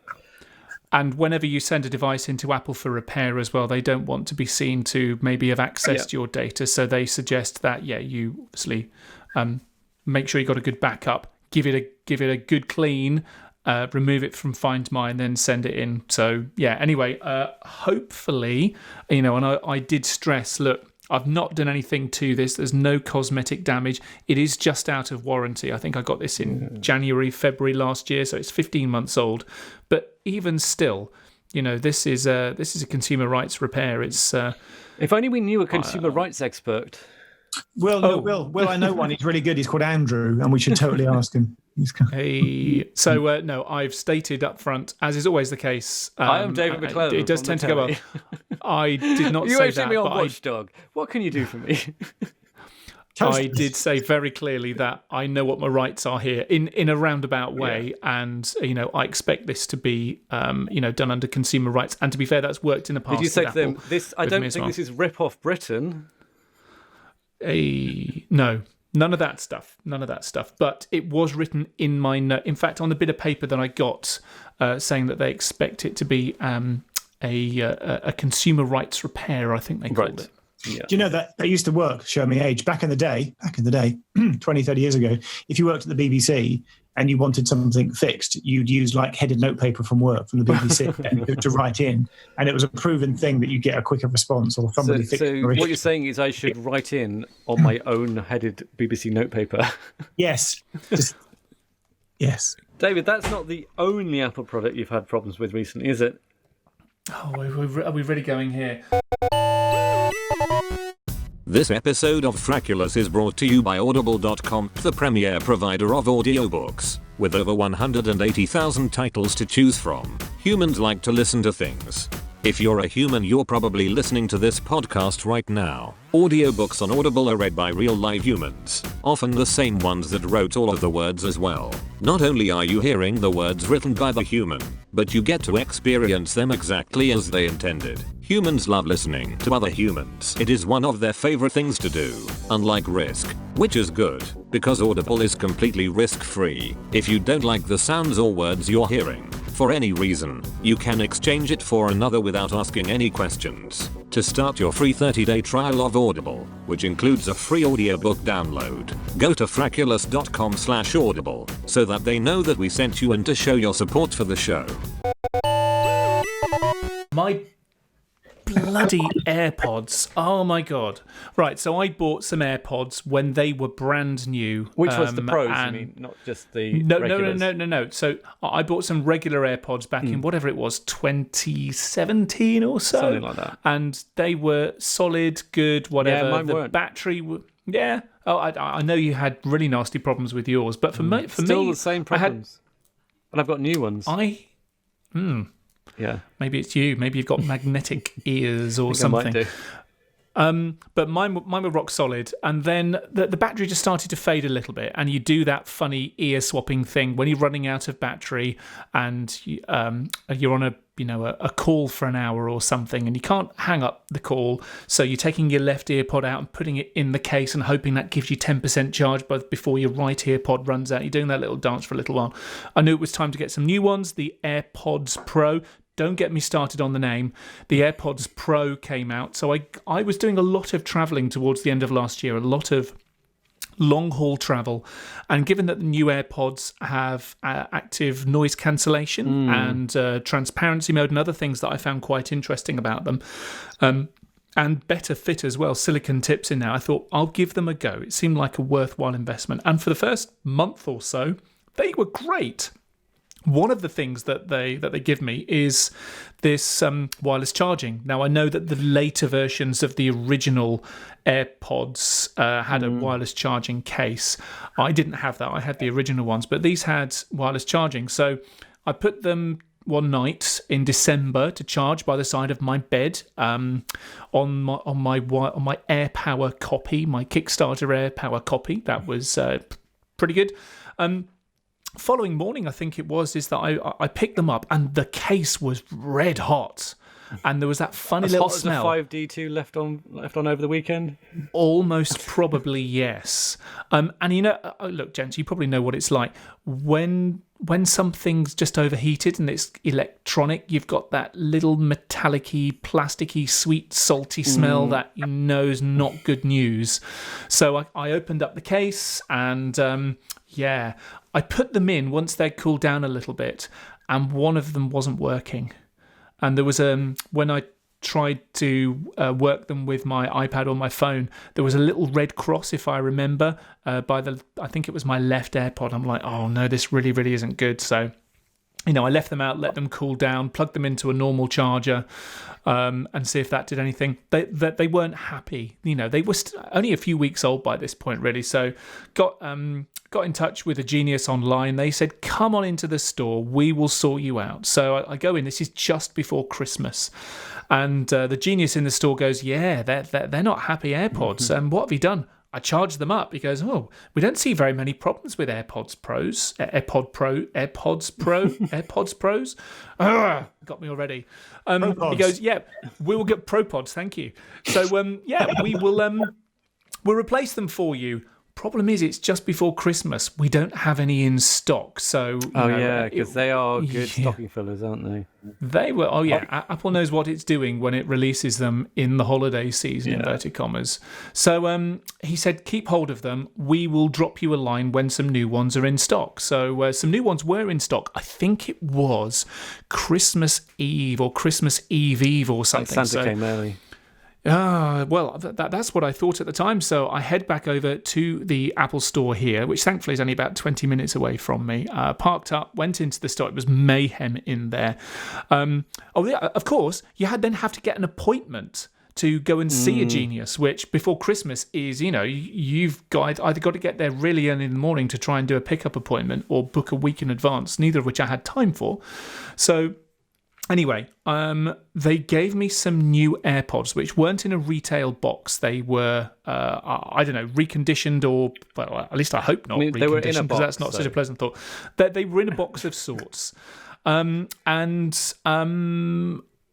And whenever you send a device into Apple for repair as well, they don't want to be seen to maybe have accessed your data. So they suggest that, you obviously make sure you've got a good backup, give it a good clean, remove it from Find My, and then send it in. So, anyway, hopefully, and I did stress, look, I've not done anything to this. There's no cosmetic damage. It is just out of warranty. I think I got this in January, February last year, so it's 15 months old. But even still, this is a consumer rights repair. It's if only we knew a consumer rights expert. Will, I know one. He's really good. He's called Andrew, and we should totally ask him. No, I've stated up front, as is always the case. I am David McClellan. It does tend to go well. I did not you say actually that. me on Watchdog. What can you do for me? I did say very clearly that I know what my rights are here in a roundabout way, and I expect this to be done under consumer rights. And to be fair, that's worked in the past. Did you say to them, "This? I don't think this is rip off Britain"? No. None of that stuff. But it was written in my note. In fact, on the bit of paper that I got, saying that they expect it to be a consumer rights repair. I think they called it. Yeah. Do you know that used to work, show me age, back in the day, 20, 30 years ago, if you worked at the BBC and you wanted something fixed, you'd use like headed notepaper from work from the BBC to write in. And it was a proven thing that you get a quicker response or somebody fixed So your what issue. you're saying is I should write in on my own headed BBC notepaper. Yes. Yes. David, that's not the only Apple product you've had problems with recently, is it? Oh, are we really going here? This episode of Frackulous is brought to you by Audible.com, the premier provider of audiobooks. With over 180,000 titles to choose from, humans like to listen to things. If you're a human, you're probably listening to this podcast right now. Audiobooks on Audible are read by real live humans, often the same ones that wrote all of the words as well. Not only are you hearing the words written by the human, but you get to experience them exactly as they intended. Humans love listening to other humans. It is one of their favorite things to do, unlike Risk, which is good, because Audible is completely risk-free. If you don't like the sounds or words you're hearing, for any reason, you can exchange it for another without asking any questions. To start your free 30-day trial of Audible, which includes a free audiobook download, go to frackulous.com/audible so that they know that we sent you and to show your support for the show. My bloody AirPods. Oh my God. Right, so I bought some AirPods when they were brand new. Which was the Pros, you mean, not just the regulars? No. So I bought some regular AirPods back in whatever it was, 2017 or so. Something like that. And they were solid, good, whatever. Yeah, mine the weren't. battery... Yeah. Oh, I know you had really nasty problems with yours, but for me... Still the same problems. And I've got new ones. Yeah. Maybe it's you. Maybe you've got magnetic ears or something. I might do. But mine were rock solid, and then the battery just started to fade a little bit, and you do that funny ear swapping thing when you're running out of battery, and you're on a call for an hour or something, and you can't hang up the call, so you're taking your left ear pod out and putting it in the case and hoping that gives you 10% charge before your right ear pod runs out. You're doing that little dance for a little while. I knew it was time to get some new ones, the AirPods Pro. Don't get me started on the name. The AirPods Pro came out. So I was doing a lot of traveling towards the end of last year, a lot of long haul travel. And given that the new AirPods have active noise cancellation and transparency mode and other things that I found quite interesting about them, and better fit as well, silicon tips in there, I thought I'll give them a go. It seemed like a worthwhile investment. And for the first month or so, they were great. One of the things that they give me is this wireless charging. Now, I know that the later versions of the original AirPods had a wireless charging case. I didn't have that. I had the original ones, but these had wireless charging. So I put them one night in December to charge by the side of my bed on my AirPower copy, my Kickstarter AirPower copy. That was pretty good. Following morning, I think it was, is that I picked them up and the case was red hot, and there was that funny little smell. As hot as the 5D2 left on over the weekend? Almost probably, yes. And look, gents, you probably know what it's like when something's just overheated and it's electronic. You've got that little metallic-y, plasticky, sweet, salty smell that you know is not good news. So I opened up the case and I put them in once they'd cooled down a little bit, and one of them wasn't working. And there was when I tried to work them with my iPad or my phone, there was a little red cross, if I remember, I think it was my left AirPod. I'm like, oh no, this really, really isn't good. So, I left them out, let them cool down, plugged them into a normal charger, and see if that did anything. They weren't happy. They were only a few weeks old by this point, really. So got in touch with a Genius online. They said, come on into the store, we will sort you out. So I go in, this is just before Christmas. And the Genius in the store goes, yeah, they're not happy AirPods. What have you done? I charged them up. He goes, oh, we don't see very many problems with AirPods Pros. AirPods Pros. Got me already. He goes, yeah, we will get ProPods, thank you. So, we will we'll replace them for you. problem is it's just before Christmas. We don't have any in stock. So because they are good stocking fillers, aren't they? They were. Oh yeah, Apple knows what it's doing when it releases them in the holiday season, inverted commas. So he said, keep hold of them. We will drop you a line when some new ones are in stock. So some new ones were in stock. I think it was Christmas Eve or Christmas Eve or something. Like Santa came early. Well, that's what I thought at the time. So I head back over to the Apple store here, which thankfully is only about 20 minutes away from me. Parked up, went into the store. It was mayhem in there. Of course, you then have to get an appointment to go and see a genius, which before Christmas is, you've either got to get there really early in the morning to try and do a pickup appointment or book a week in advance, neither of which I had time for. So anyway, they gave me some new AirPods, which weren't in a retail box. They were, reconditioned or, well, at least I hope not reconditioned, they were in a box, because that's not such a pleasant thought. They were in a box of sorts.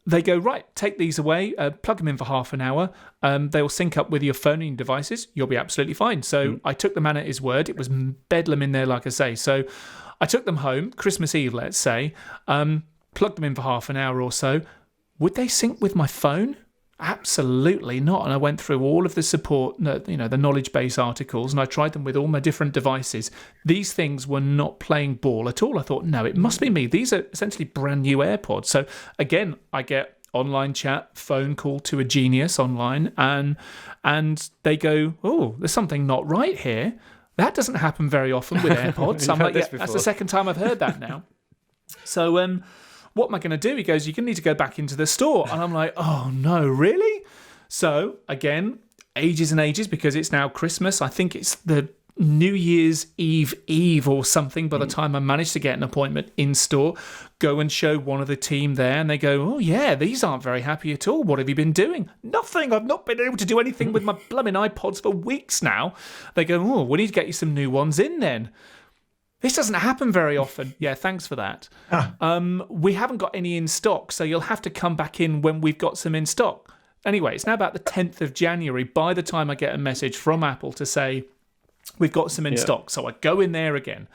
They go, right, take these away, plug them in for half an hour. They'll sync up with your phone and your devices. You'll be absolutely fine. So I took the man at his word. It was bedlam in there, like I say. So I took them home, Christmas Eve, let's say, plugged them in for half an hour or so. Would they sync with my phone? Absolutely not. And I went through all of the support, the knowledge base articles, and I tried them with all my different devices. These things were not playing ball at all. I thought, no, it must be me. These are essentially brand new AirPods. So again, I get online chat, phone call to a genius online, and they go, oh, there's something not right here. That doesn't happen very often with AirPods. I'm like, that's the second time I've heard that now. So, what am I going to do? He goes, you're going to need to go back into the store. And I'm like, oh, no, really? So, again, ages and ages, because it's now Christmas. I think it's the New Year's Eve or something by the time I managed to get an appointment in store. Go and show one of the team there, and they go, oh, yeah, these aren't very happy at all. What have you been doing? Nothing. I've not been able to do anything with my blooming iPods for weeks now. They go, oh, we need to get you some new ones in then. This doesn't happen very often. Yeah, thanks for that. We haven't got any in stock, so you'll have to come back in when we've got some in stock. Anyway, it's now about the 10th of January by the time I get a message from Apple to say, we've got some in stock. So I go in there again.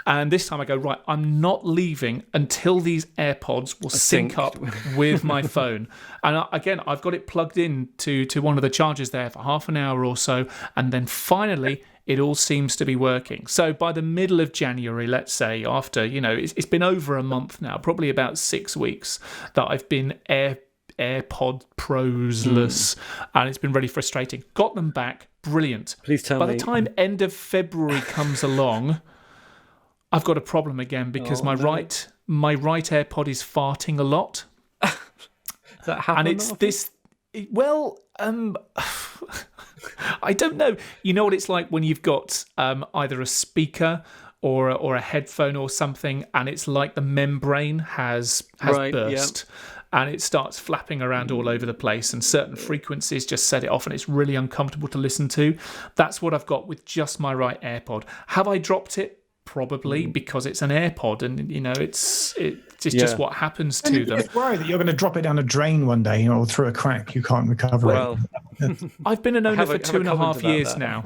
And this time I go, right, I'm not leaving until these AirPods will sync up with my phone. And again, I've got it plugged in to one of the chargers there for half an hour or so. And then finally, it all seems to be working. So by the middle of January, let's say, after, it's been over a month now, probably about 6 weeks that I've been AirPod Pros-less, and it's been really frustrating. Got them back, brilliant. Please tell me. By the time end of February comes along, I've got a problem again because my right AirPod is farting a lot. Does that happen? And it's this. Well, I don't know. You know what it's like when you've got either a speaker or a headphone or something, and it's like the membrane has burst. Yep. And it starts flapping around all over the place, and certain frequencies just set it off, and it's really uncomfortable to listen to. That's what I've got with just my right AirPod. Have I dropped it? Probably, because it's an AirPod, and it's just what happens to them. You're worried that you're going to drop it down a drain one day, or through a crack. You can't recover it. I've been an owner for 2.5 years now.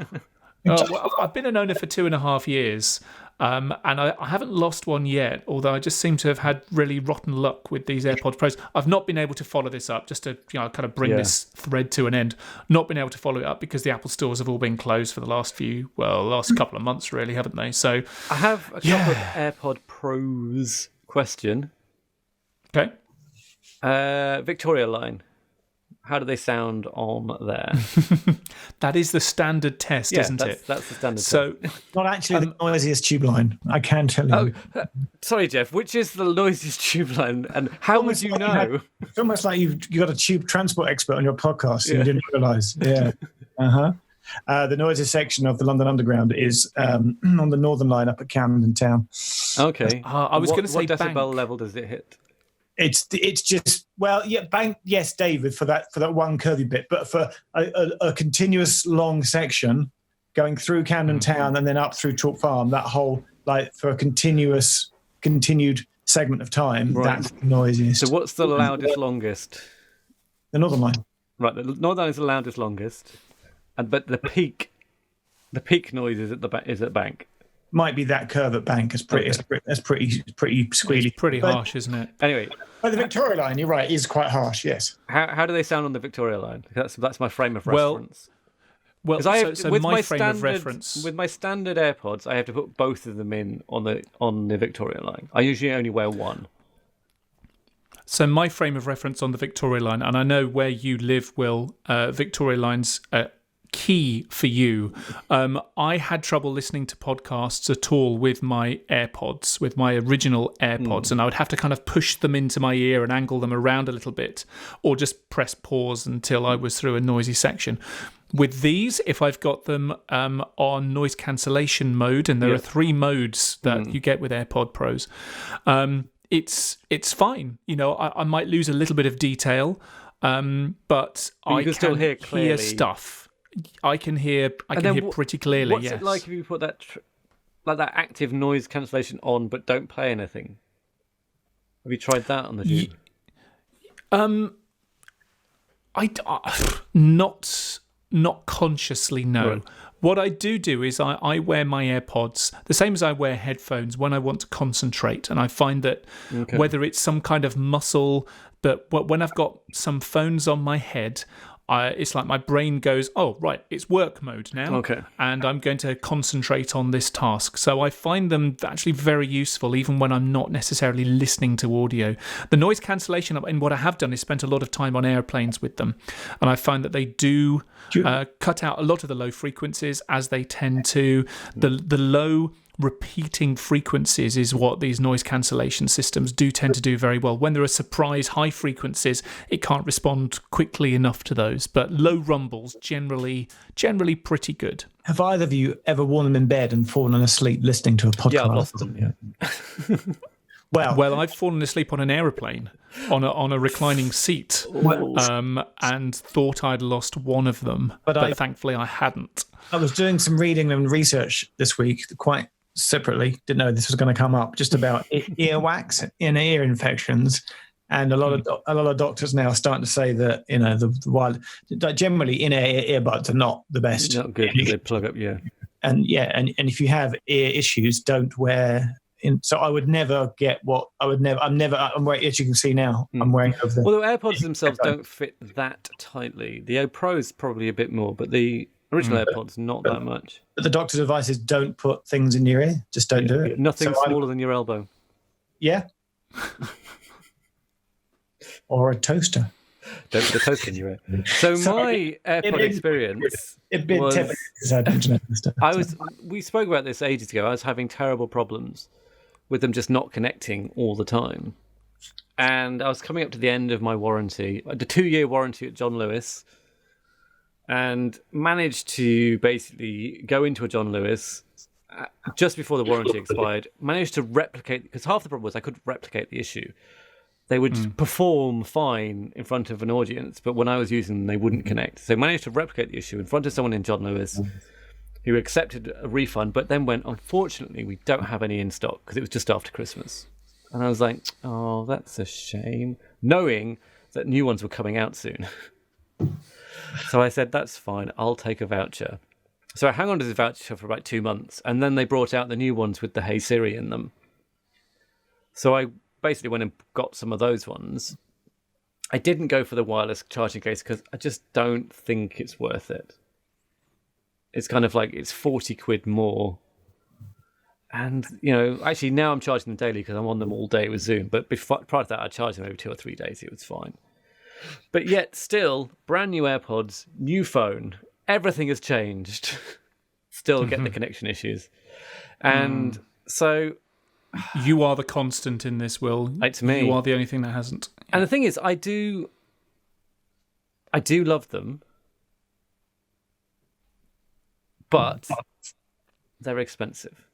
I've been an owner for 2.5 years. And I haven't lost one yet, although I just seem to have had really rotten luck with these AirPods Pros. I've not been able to follow this up, just to kind of bring this thread to an end. Not been able to follow it up because the Apple stores have all been closed for the last couple of months, really, haven't they? So I have a couple of AirPod Pros question. Okay. Victoria line. How do they sound on there? That is the standard test, isn't it? That's the standard test. Not actually the noisiest tube line, I can tell you. Oh, sorry, Geoff. Which is the noisiest tube line, and how would you know? It's almost like you got a tube transport expert on your podcast, and you didn't realise. Yeah. The noisiest section of the London Underground is on the Northern Line up at Camden Town. Okay. I was going to say, what decibel bank. level does it hit? It's just bank. Yes, David, for that one curvy bit, but for a continuous long section going through Camden Town and then up through Chalk Farm, that whole for a continued segment of time, that's the noisiest. So what's the loudest, longest? The Northern Line. Right, the Northern Line is the loudest, longest, but the peak The peak noise is at the bank. Might be that curve at bank. It's pretty. Okay. That's pretty squealy. It's pretty harsh, isn't it? Anyway, But the Victoria line, you're right, is quite harsh. Yes. how do they sound on the Victoria line? That's my frame of reference. Well, so my frame of reference with my standard AirPods, I have to put both of them in on the Victoria line. I usually only wear one. So my frame of reference on the Victoria line, and I know where you live, Will, Victoria line's key for you. I had trouble listening to podcasts at all with my AirPods, with my original AirPods, and I would have to kind of push them into my ear and angle them around a little bit, or just press pause until I was through a noisy section. With these, if I've got them on noise cancellation mode, and there are 3 modes that you get with AirPod Pros, it's fine. You know, I might lose a little bit of detail, but I can still hear stuff. I can hear pretty clearly. What's it like if you put that that active noise cancellation on but don't play anything? Have you tried that on the Tube? Not consciously, no. Right. What I do is I wear my AirPods the same as I wear headphones when I want to concentrate, and I find that whether it's some kind of muscle, but when I've got some phones on my head, it's like my brain goes, oh, right, it's work mode now, and I'm going to concentrate on this task. So I find them actually very useful, even when I'm not necessarily listening to audio. The noise cancellation, and what I have done is spent a lot of time on airplanes with them, and I find that they do cut out a lot of the low frequencies, as they tend to. The low repeating frequencies is what these noise cancellation systems do tend to do very well. When there are surprise high frequencies, it can't respond quickly enough to those. But low rumbles, generally pretty good. Have either of you ever worn them in bed and fallen asleep listening to a podcast? Yeah, I've lost them. Yeah. Well, I've fallen asleep on an aeroplane, on a reclining seat, and thought I'd lost one of them, but thankfully I hadn't. I was doing some reading and research this week, quite separately. Didn't know this was going to come up, just about earwax and ear infections, and a lot of doctors now are starting to say that generally in-ear earbuds are not the best. Not good. They plug up, and if you have ear issues, don't wear. So I would never get I'm wearing, as you can see now, I'm wearing over there. Well, the AirPods themselves don't fit that tightly. The Pro's probably a bit more, but the original AirPods, not that much. But the doctor's advice is don't put things in your ear. Just don't do it. Nothing smaller than your elbow. Yeah. Or a toaster. Don't put a toaster in your ear. So my AirPod experience we spoke about this ages ago. I was having terrible problems with them just not connecting all the time. And I was coming up to the end of my warranty, the 2-year warranty at John Lewis, and managed to basically go into a John Lewis just before the warranty expired, managed to replicate, because half the problem was I couldn't replicate the issue. They would perform fine in front of an audience, but when I was using them, they wouldn't connect. So I managed to replicate the issue in front of someone in John Lewis who accepted a refund, but then went, unfortunately, we don't have any in stock, because it was just after Christmas. And I was like, oh, that's a shame, knowing that new ones were coming out soon. So I said, that's fine, I'll take a voucher. So I hung on to this voucher for about 2 months, and then they brought out the new ones with the Hey Siri in them. So I basically went and got some of those ones. I didn't go for the wireless charging case because I just don't think it's worth it. It's kind of like, it's 40 quid more. And, actually now I'm charging them daily because I'm on them all day with Zoom. But prior to that, I charged them every 2 or 3 days. It was fine. But yet still, brand new AirPods, new phone, everything has changed. Still get the connection issues. And so... You are the constant in this, Will. It's me. You are the only thing that hasn't. And the thing is, I do love them, but they're expensive.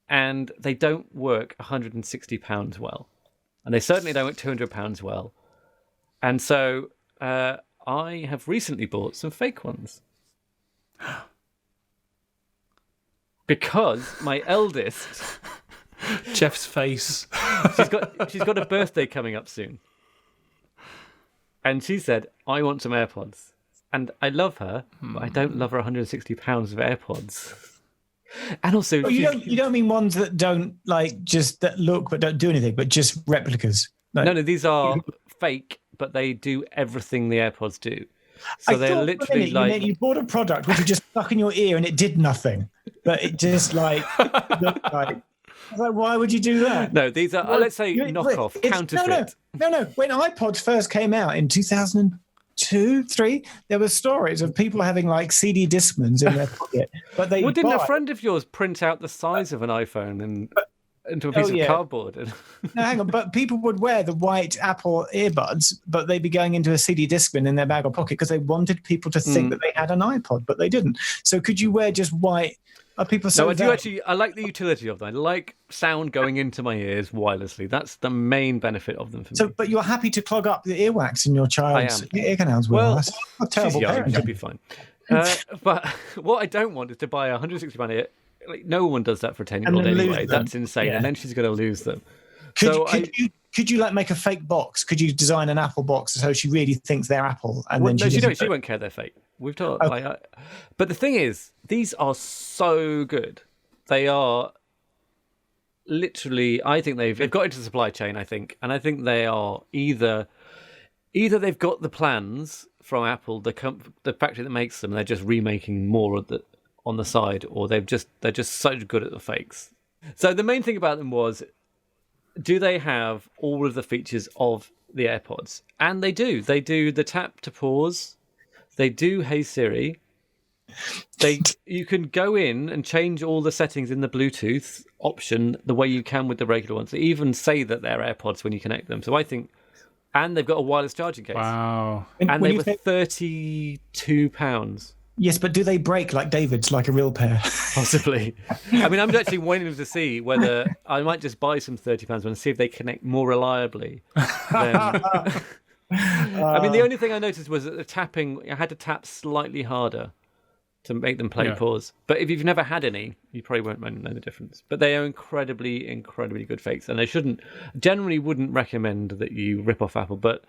And they don't work £160 well. And they certainly don't work £200 well. And so I have recently bought some fake ones. Because my eldest... Geoff's face. she's got a birthday coming up soon. And she said, I want some AirPods. and I love her, but I don't love her £160 of AirPods. And also, Oh, you don't mean ones that don't just that look but don't do anything, but just replicas. No, these are fake, but they do everything the AirPods do. So they're literally you bought a product which you just stuck in your ear and it did nothing, but it just looked like. I was like, why would you do that? No, these are let's say knockoff, counterfeit. No. When iPods first came out in 2002, 3, there were stories of people having CD Discmans in their pocket, but they didn't a friend of yours print out the size of an iPhone and into a piece of cardboard? No, hang on. But people would wear the white Apple earbuds, but they'd be going into a CD Discman in their bag or pocket because they wanted people to think that they had an iPod, but they didn't. So could you wear just white? Are people so? No, I do actually. I like the utility of them. I like sound going into my ears wirelessly. That's the main benefit of them for me. But you're happy to clog up the earwax in your child's ear canals? Well, that's a terrible parent. She'll be fine. But what I don't want is to buy a £160 ear. No one does that for a 10-year-old anyway. That's insane. Yeah. And then she's going to lose them. Could you make a fake box? Could you design an Apple box so she really thinks they're Apple? And then she won't care they're fake. We've talked. Okay. But the thing is, these are so good. They are literally. I think they've got into the supply chain. I think they are either they've got the plans from Apple, the factory that makes them. They're just remaking more of on the side, or they're just so good at the fakes. So the main thing about them was, do they have all of the features of the AirPods? And they do. They do the tap to pause. They do Hey Siri. You can go in and change all the settings in the Bluetooth option the way you can with the regular ones. They even say that they're AirPods when you connect them. So I think, and they've got a wireless charging case. Wow! And they were £32. Yes, but do they break like David's, like a real pair? Possibly. I mean, I'm actually waiting to see whether I might just buy some £30 and see if they connect more reliably. I mean, the only thing I noticed was that the tapping, I had to tap slightly harder to make them play pause. But if you've never had any, you probably won't know the difference. But they are incredibly, incredibly good fakes. And they generally wouldn't recommend that you rip off Apple. But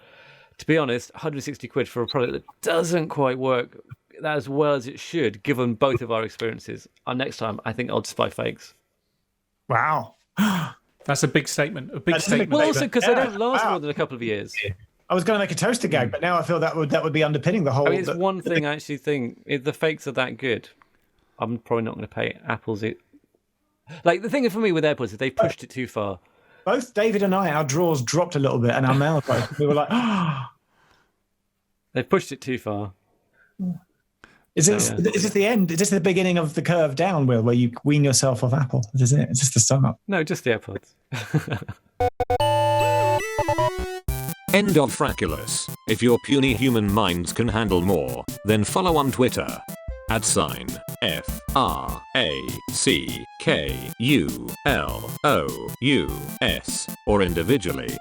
to be honest, £160 for a product that doesn't quite work as well as it should, given both of our experiences. Next time, I think I'll just buy fakes. Wow. That's a big statement. Statement. Well, also because they don't last more than a couple of years. I was going to make a toaster gag, but now I feel that would be underpinning the whole. I mean, it's one thing I actually think. If the fakes are that good, I'm probably not going to pay Apple's it. Like, the thing for me with AirPods is they pushed it too far. Both David and I, our drawers dropped a little bit and our mouth broke. We were like, They've pushed it too far. Is this the end? Is this the beginning of the curve down, Will, where you wean yourself off Apple? Is it? Is this the start? No, just the AirPods. End of Frackulous. If your puny human minds can handle more, then follow on Twitter. @FRACKULOUS or individually.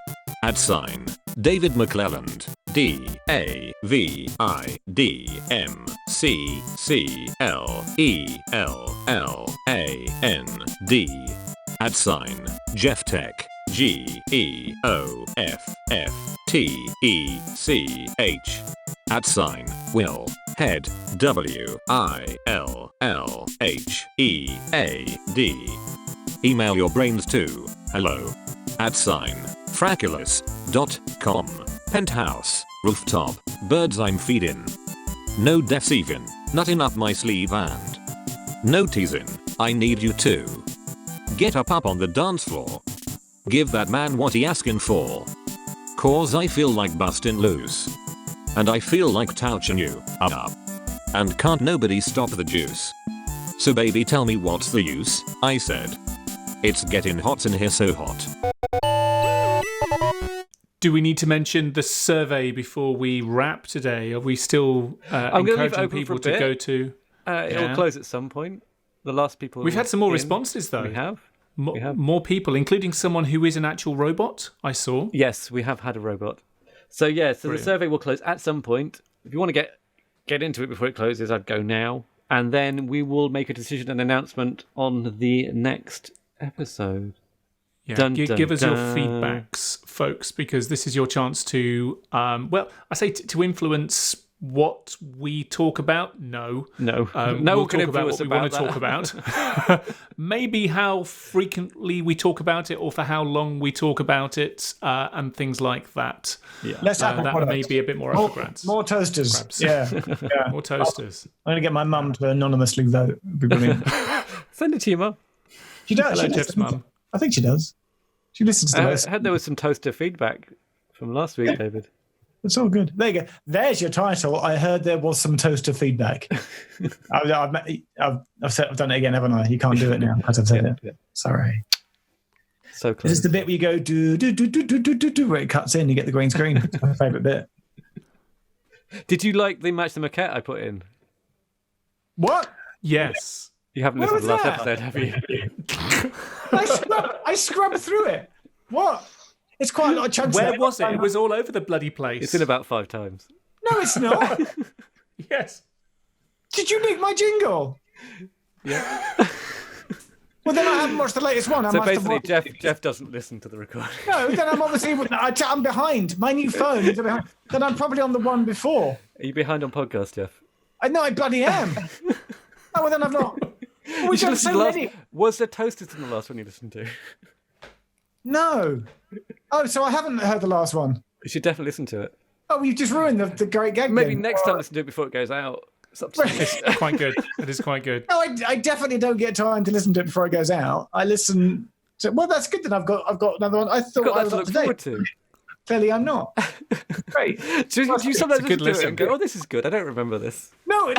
@David McClelland. DAVIDMCCLELLAND. Geoff Tech. GEOFFTECH. @Will Head. WILLHEAD. Email your brains to hello@frackulous.com. Penthouse, rooftop, birds I'm feeding. No deaths even, not enough my sleeve and. No teasing, I need you to. Get up on the dance floor. Give that man what he asking for. Cause I feel like busting loose. And I feel like touching you up. And can't nobody stop the juice. So baby tell me what's the use, I said. It's getting hot in here, so hot. Do we need to mention the survey before we wrap today? Are we still encouraging people to go to? It'll close at some point. The last people. We've had some more responses though. We have. More people, including someone who is an actual robot, I saw. Yes, we have had a robot. So Brilliant. The survey will close at some point. If you want to get into it before it closes, I'd go now. And then we will make a decision and announcement on the next episode. Yeah, give us your feedbacks, folks, because this is your chance to, to influence what we talk about? No. No. No we'll one can talk about influence what we want to about talk about. Maybe how frequently we talk about it or for how long we talk about it and things like that. Yeah. Less Apple That products. may be a bit more up for grabs. More toasters. Perhaps. Yeah. More toasters. I'm going to get my mum to anonymously vote. It'd be brilliant. Send it to your mum. She does. Hello, She does. Jeff's mum. I think she does. She listens to I us. heard there was some toaster feedback from last week, David. It's all good. There you go. There's your title. I heard there was some toaster feedback. I've done it again, haven't I? You can't do it now because I've said it. Yeah. Sorry. So This close. is the bit where you go do where it cuts in. You get the green screen. It's my favourite bit. Did you like the Match the Maquette I put in? What? Yes. You haven't What listened to the last was that? episode, have you? I scrubbed through it. What? It's quite a lot of chunks. Where there. was it? It was all over the bloody place. It's in about 5 times. No, it's not. Yes. Did you nick my jingle? Yeah. Well, then I haven't watched the latest one. I So must have basically, watched... Geoff doesn't listen to the recording. No, then I'm obviously... I'm behind. My new phone is behind. Then I'm probably on the one before. Are you behind on podcast, Geoff? I know I bloody am. Oh, well, then I've not... You We've should done listen so to the last... many. Was there toasters in the last one you listened to? No. Oh, so I haven't heard the last one. You should definitely listen to it. Oh, you've just ruined the great gag. Maybe thing. next time listen to it before it goes out. It's up to you. It's quite good. It is quite good. No, I definitely don't get time to listen to it before it goes out. I listen to... Well, that's good then. I've got another one. I thought Got I that was to up look to forward date. to. Clearly, I'm not. Great. Do you sometimes a good listen to it listen. and go, oh, this is good. I don't remember this. No.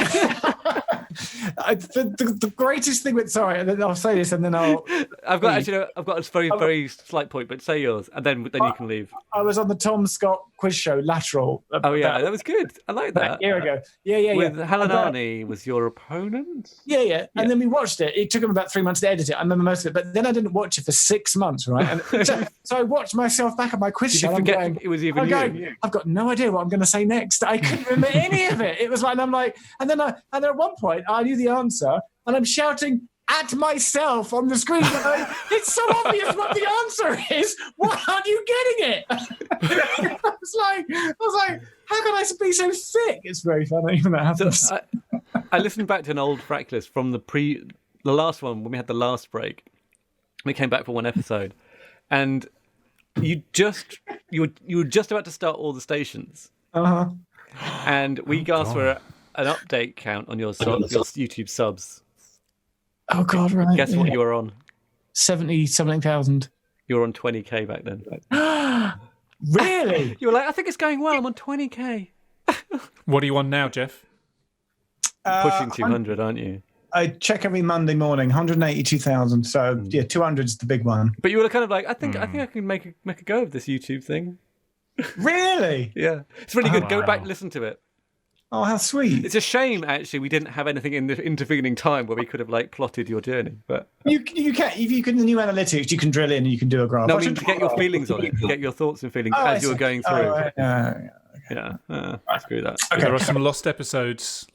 The greatest thing with... Sorry, and then I'll say this and then I'll... I've got a very, very slight point, but say yours, and then you can leave. I was on the Tom Scott quiz show, Lateral. Oh, yeah, about that was good. I like that. a year ago. Yeah. With Helen About- Arney was your opponent? Yeah. And then we watched it. It took him about 3 months to edit it. I remember most of it. But then I didn't watch it for 6 months, right? And so I watched myself back at my quiz Did show. you and I'm forget going, it was even I'm you? going, I've got no idea what I'm going to say next. I couldn't remember any of it. It was like, and I'm like, and then at one point I knew the answer and I'm shouting at myself on the screen. Going, it's so obvious what the answer is. Why aren't you getting it? I was like, how can I be so sick? It's very funny when that happens. So I listened back to an old Frackulous from the last one when we had the last break. We came back for one episode, and you were just about to start all the stations, and we asked for an update count on your YouTube subs. Oh God! Right. Guess what you were on? 70,000. You were on 20k back then. Really? You were like, I think it's going well. I'm on 20k. What are you on now, Geoff? Pushing 200, aren't you? I check every Monday morning, 182,000. So yeah, 200 is the big one. But you were kind of like, I think I can make a go of this YouTube thing. Really? Yeah, it's really good. Go wow. back and listen to it. Oh, how sweet! It's a shame, actually, we didn't have anything in the intervening time where we could have plotted your journey. But You can if you can the new analytics, you can drill in and you can do a graph. no, I mean to get your feelings on it, to get your thoughts and feelings as you were going through. Yeah, screw that. There are some lost episodes.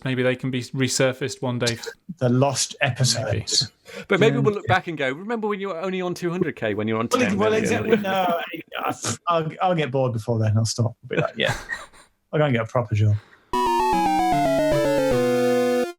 Maybe they can be resurfaced one day. The lost episodes. But maybe we'll look back and go, remember when you were only on 200k when you were on 10 Well, million? exactly. No, I'll get bored before then. I'll stop. I'll be like, yeah, I'll go and get a proper job.